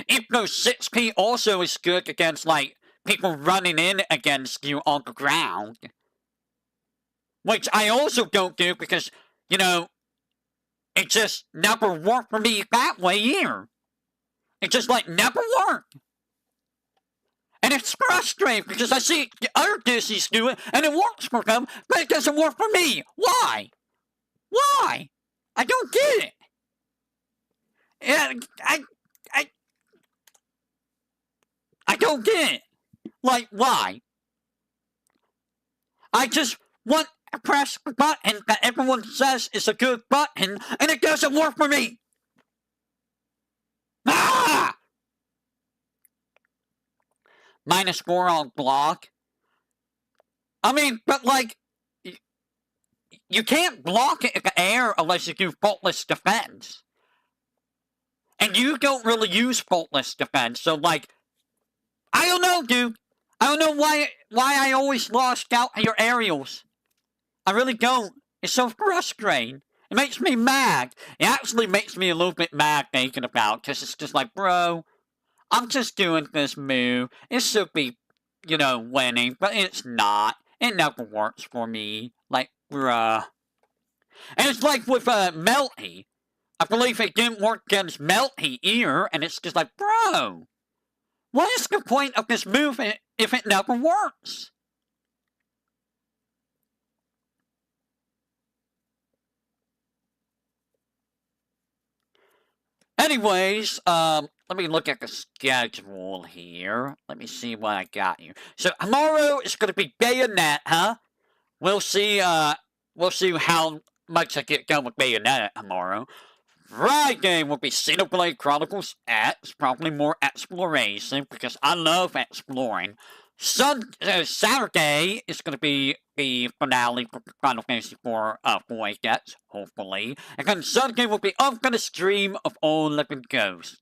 Even though 6P also is good against, like, people running in against you on the ground. Which I also don't do because, it just never worked for me that way either. It just, like, never worked. And it's frustrating because I see other Disneys do it and it works for them, but it doesn't work for me. Why? Why? I don't get it. I don't get it. Like, why? I just want to press a button that everyone says is a good button, and it doesn't work for me. Ah! -4 on block. I mean, but like, you can't block it in the air unless you do faultless defense. And you don't really use faultless defense, so like, I don't know, dude. I don't know why I always lost out on your aerials. I really don't. It's so frustrating. It makes me mad. It actually makes me a little bit mad thinking about it, because it's just like, bro, I'm just doing this move. It should be, winning, but it's not. It never works for me. Like, bruh. And it's like with Melty. I believe it didn't work against Melty either, and it's just like, bro, what is the point of this move if it never works? Anyways, let me look at the schedule here. Let me see what I got here. So tomorrow is going to be Bayonet, huh? We'll see how much I get done with Bayonet tomorrow. Friday will be Xenoblade Chronicles X, probably more exploration, because I love exploring. Saturday is going to be the finale for Final Fantasy IV Void X, hopefully. And then Sunday will be I'm going to stream of All Living Ghosts.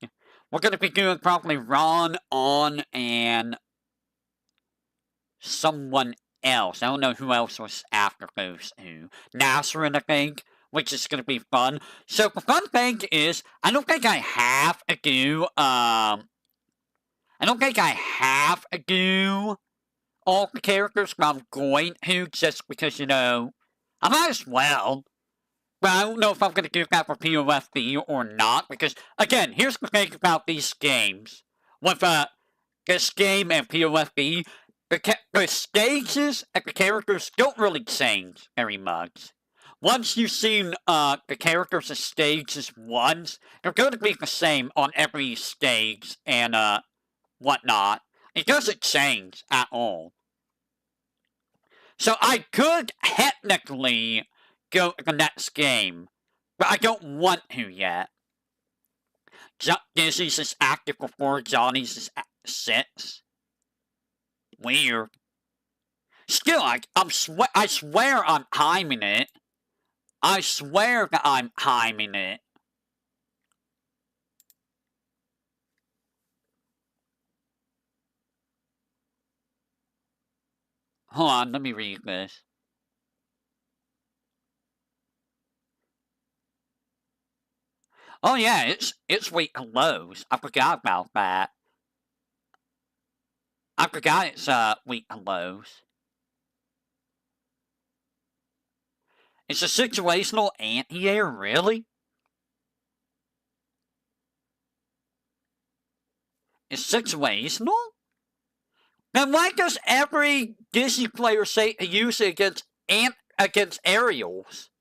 We're going to be doing probably Ron, On, and someone else. I don't know who else was after those two. Nasrin, I think, which is going to be fun. So the fun thing is, I don't think I have to do all the characters, but I'm going to, just because, you know, I might as well. But I don't know if I'm going to do that for POFB or not, because, again, here's the thing about these games. With, this game and POFB, the stages and the characters don't really change very much. Once you've seen, the characters and stages once, they're going to be the same on every stage and, whatnot. It doesn't change at all. So I could technically go to the next game, but I don't want to yet. Dizzy's is active before Johnny's is 6. Weird. Still, I swear I'm timing it. I swear that I'm timing it. Hold on, let me read this. Oh yeah, it's week lows. I forgot about that. I forgot it's week lows. It's a situational anti-air, really? It's situational? Then why does every Disney player say to use it against aerials?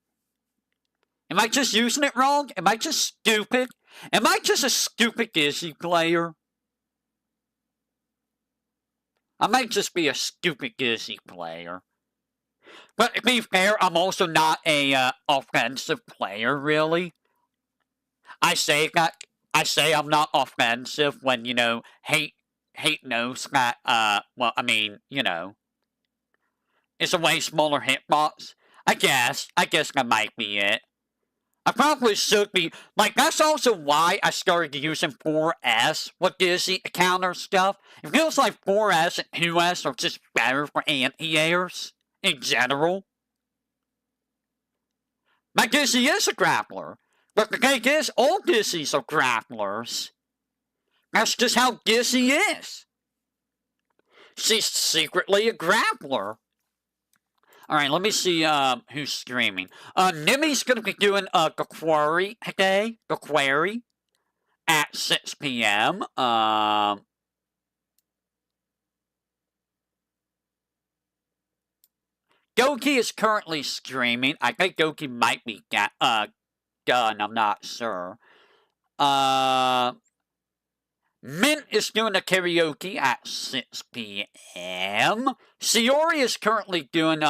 Am I just using it wrong? Am I just stupid? Am I just a stupid Disney player? I might just be a stupid Disney player. But to be fair, I'm also not a offensive player, really. I say I'm not offensive when, you know, hate knows that, well, I mean, you know, it's a way smaller hitbox. I guess that might be it. I probably should be, like, that's also why I started using 4S with Disney counter stuff. It feels like 4S and 2S are just better for anti-airs, in general. My Disney is a grappler, but the thing is, all Disneys are grapplers. That's just how Disney is. She's secretly a grappler. Alright, let me see who's streaming. Nimmy's gonna be doing the Quarry today. The Quarry. At 6 p.m. Goki is currently streaming. I think Goki might be done. I'm not sure. Mint is doing a karaoke at 6 p.m. Shiori is currently doing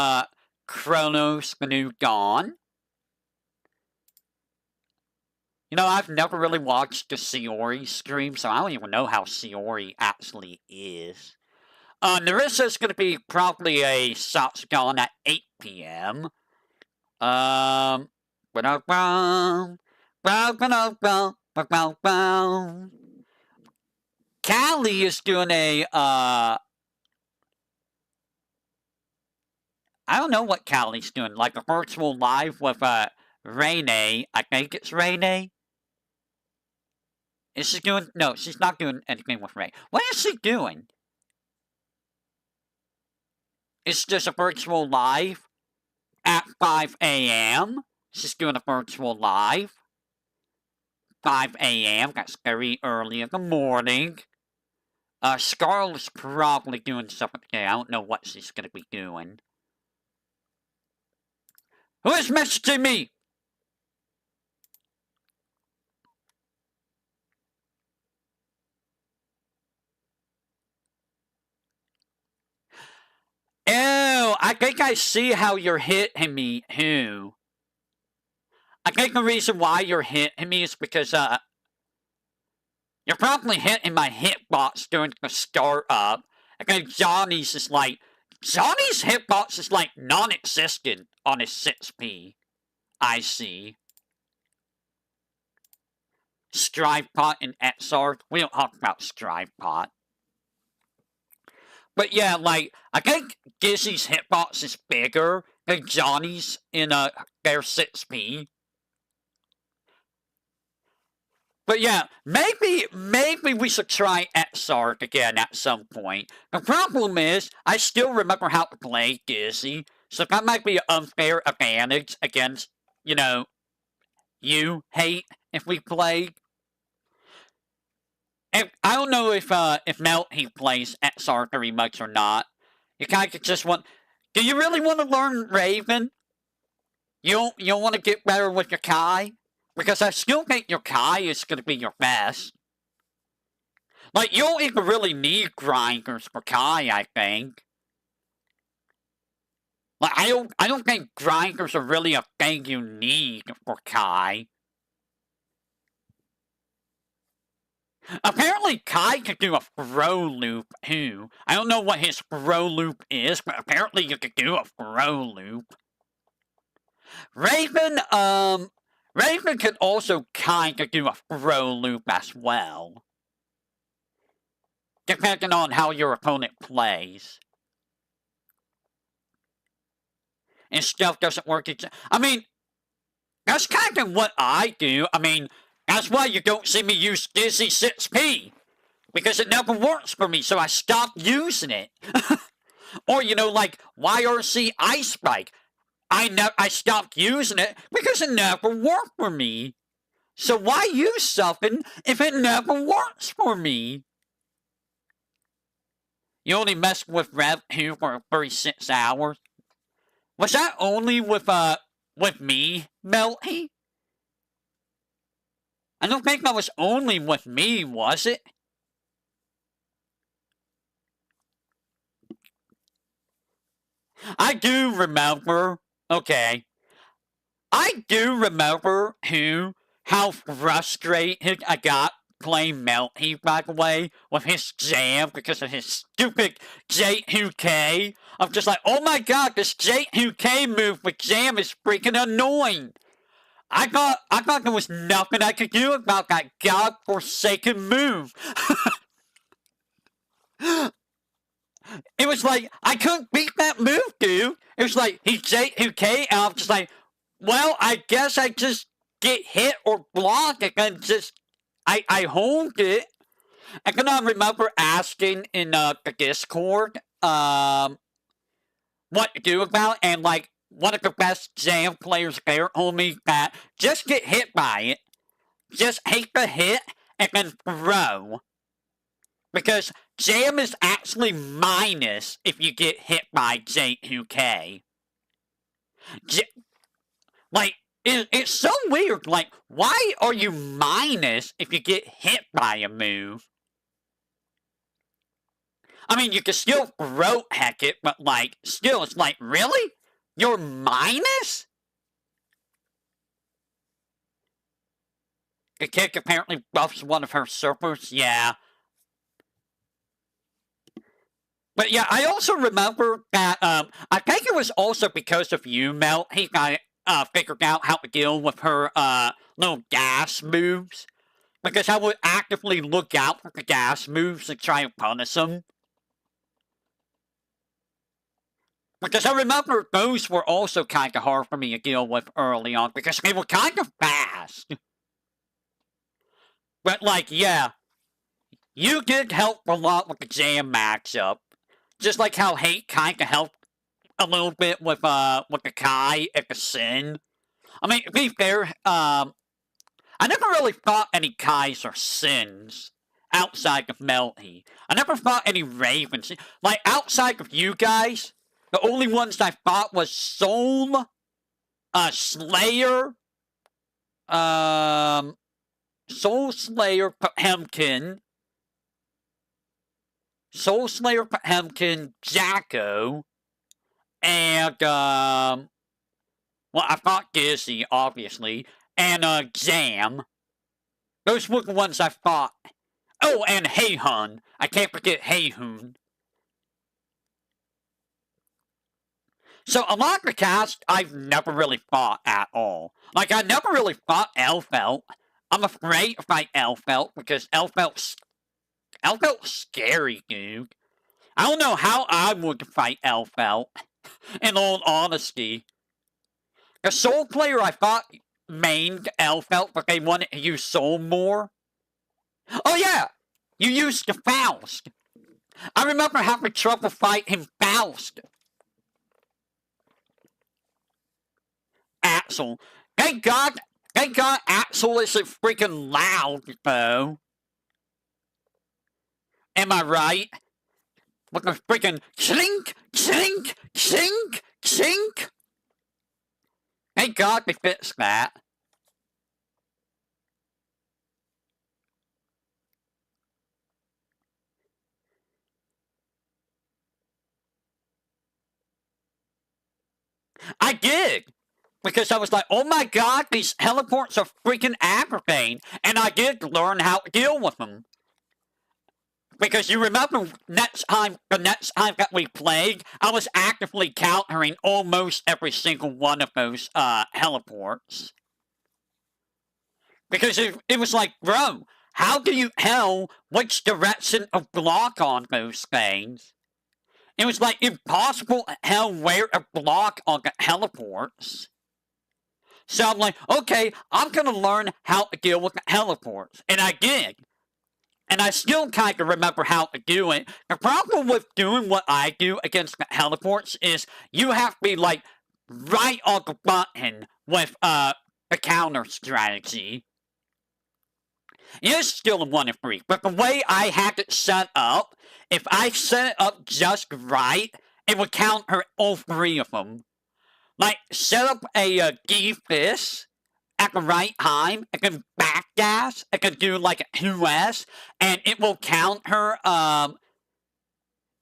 Chronos the New Dawn. You know, I've never really watched the Shiori stream, so I don't even know how Shiori actually is. Narissa's gonna be probably a Satsugon at 8 p.m. Callie is doing a, I don't know what Callie's doing, like a virtual live with, Rene. I think it's Rene. Is she doing, no, she's not doing anything with Rene. What is she doing? It's just a virtual live at 5 a.m. She's doing a virtual live. 5 a.m. That's very early in the morning. Scarlett's probably doing something today. I don't know what she's gonna be doing. Who is messaging me? I see how you're hitting me, who? I think the reason why you're hitting me is because, you're probably hitting my hitbox during the startup. And then Johnny's hitbox is like non-existent on his 6P. I see. Strivepot and Exarch. We don't talk about Strivepot. But yeah, like, I think Gizzy's hitbox is bigger than Johnny's in their 6P. But yeah, maybe we should try Exarch again at some point. The problem is, I still remember how to play Gizzy, so that might be an unfair advantage against, you know, you, Hate, if we play. And I don't know if Melty plays Exarch very much or not. You kind of just want... Do you really want to learn Raven? You don't want to get better with your Kai? Because I still think your Kai is going to be your best. Like, you don't even really need grinders for Kai, I think. Like, I don't think grinders are really a thing you need for Kai. Apparently, Kai can do a throw loop, too. I don't know what his throw loop is, but apparently you can do a throw loop. Raven can also kind of do a throw loop as well. Depending on how your opponent plays. And stuff doesn't work exactly. I mean, that's kind of what I do. I mean, that's why you don't see me use Dizzy 6P. Because it never works for me, so I stopped using it. Or, you know, like YRC Ice Spike. I stopped using it because it never worked for me. So why use something if it never works for me? You only messed with Rev 2 for 36 hours? Was that only with me, Melty? I don't think that was only with me, was it? I do remember. Okay. I do remember how frustrated I got playing Melty, by the way, with his jam because of his stupid J2K. I'm just like, oh my god, this J2K move with jam is freaking annoying. I thought there was nothing I could do about that godforsaken move. It was like, I couldn't beat that move, dude. It was like, he J2K, and I'm just like, well, I guess I just get hit or block, and then just, I hold it. And then I remember asking in the Discord, what to do about it, and like, one of the best jam players there told me that just get hit by it, just hate the hit, and then throw. Because jam is actually minus if you get hit by J2K. Like, it's so weird. Like, why are you minus if you get hit by a move? I mean, you can still throat hack it, but like, still, it's like, really? You're minus? The kick apparently buffs one of her surfers, yeah. But yeah, I also remember that, I think it was also because of you, Mel, he got figured out how to deal with her, little gas moves. Because I would actively look out for the gas moves and try and punish them. Because I remember those were also kind of hard for me to deal with early on, because they were kind of fast. But like, yeah, you did help a lot with the jam matchup. Just like how Hate kind of helped a little bit with the Kai and the Sin. I mean, to be fair, I never really fought any Kais or Sins outside of Melty. I never fought any Ravens. Like, outside of you guys, the only ones I fought was Soul, Slayer, Soul Slayer, Potemkin, Jacko, and, well, I fought Gizzy, obviously, and, Jam. Those were the ones I fought. Oh, and Heyhun. I can't forget Heyhun. So a lot of the cast I've never really fought at all. Like, I never really fought Elfelt. I'm afraid to fight Elfelt because Elfelt's scary, dude. I don't know how I would fight Elfelt, in all honesty. The Soul player I fought mained Elfelt, but they wanted to use Soul more. Oh yeah! You used the Faust! I remember having trouble fighting Faust. Axel. Thank God Axel isn't freaking loud, though. Am I right? With a freaking chink, chink, chink, chink. Thank God they fixed that. I did! Because I was like, oh my God, these teleports are freaking aggravating. And I did learn how to deal with them. Because you remember the next time that we played, I was actively countering almost every single one of those teleports. Because it was like, bro, how do you tell which direction to block on those things? It was like impossible to tell where to block on the teleports. So I'm like, okay, I'm going to learn how to deal with the teleports. And I did. And I still kind of remember how to do it. The problem with doing what I do against the teleports is you have to be, like, right on the button with the counter strategy. It is still a 1 in 3, but the way I had it set up, if I set it up just right, it would counter all 3 of them. Like, set up a D-Fist at the right time, it can backdash, it can do like a 2S, and it will counter,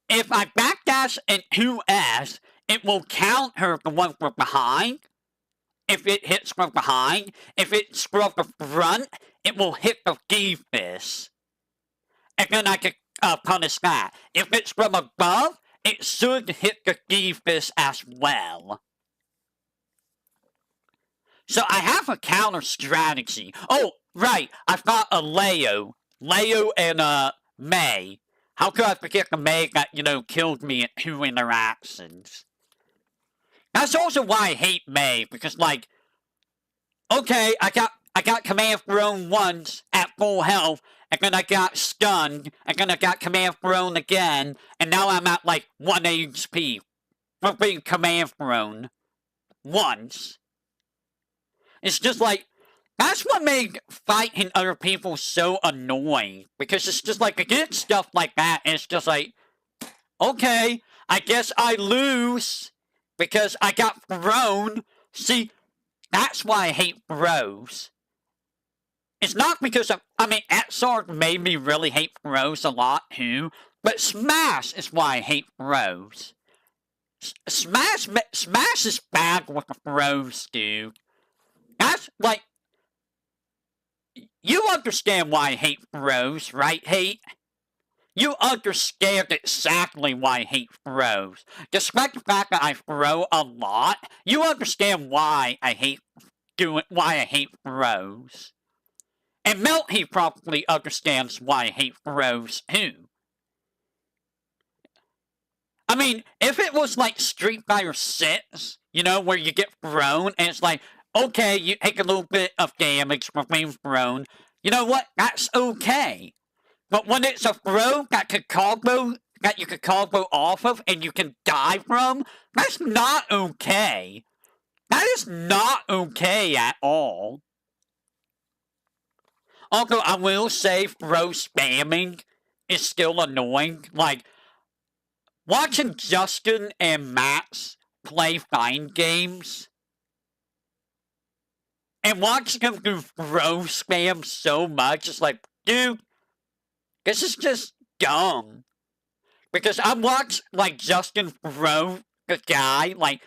if I backdash and 2S, it will counter the one from behind, if it hits from behind. If it's from the front, it will hit the D-Fist. And then I can punish that. If it's from above, it should hit the D-Fist as well. So I have a counter strategy. Oh, right, I fought a Leo. Leo and, May. How could I forget the May that, killed me at 2 interactions? That's also why I hate May, because, like, okay, I got command thrown once at full health, and then I got stunned, and then I got command thrown again, and now I'm at, like, 1 HP for being command thrown once. It's just like, that's what made fighting other people so annoying. Because it's just like, against stuff like that, and it's just like, okay, I guess I lose because I got thrown. See, that's why I hate throws. It's not because Xrd made me really hate throws a lot too, but Smash is why I hate throws. Smash is bad with the throws, dude. That's, like, you understand why I hate throws, right, Hate? You understand exactly why I hate throws. Despite the fact that I throw a lot, you understand why I hate throws. And Melty probably understands why I hate throws, too. I mean, if it was like Street Fighter 6, where you get thrown, and it's like, okay, you take a little bit of damage from being thrown. You know what? That's okay. But when it's a throw that you could combo off of and you can die from, that's not okay. That is not okay at all. Although I will say throw spamming is still annoying. Like, watching Justin and Max play fine games and watching them do throw spam so much, it's like, dude, this is just dumb. Because I watched, like, Justin throw a guy, like,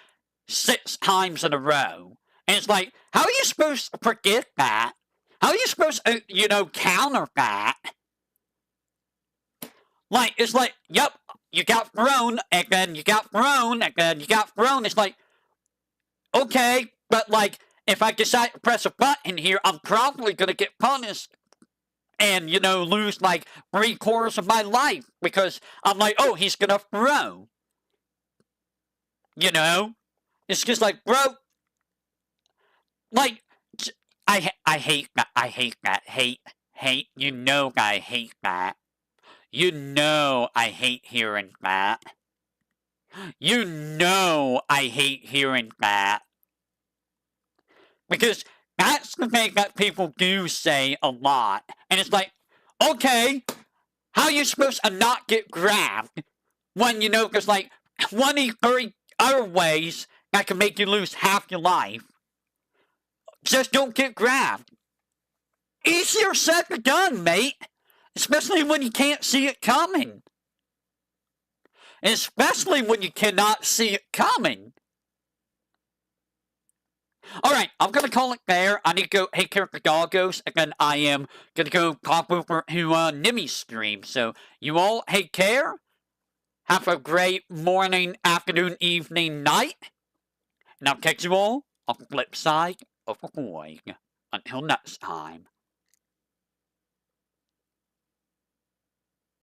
6 times in a row. And it's like, how are you supposed to forget that? How are you supposed to, counter that? Like, it's like, yep, you got thrown, and then you got thrown, and then you got thrown. It's like, okay, but, like, if I decide to press a button here, I'm probably going to get punished and, lose, like, 3/4 of my life because I'm like, oh, he's going to throw. It's just like, bro, like, I hate that. I hate that. Hate. I hate that. I hate hearing that. I hate hearing that. Because that's the thing that people do say a lot. And it's like, okay, how are you supposed to not get grabbed when, there's like 20, 30 other ways that can make you lose half your life? Just don't get grabbed. Easier said than done, mate. Especially when you can't see it coming. Especially when you cannot see it coming. Alright, I'm gonna call it there. I need to go take care of the doggos, and then I am gonna go pop over to Nimmy's stream. So, you all take care. Have a great morning, afternoon, evening, night. And I'll catch you all on the flip side of the coin. Until next time.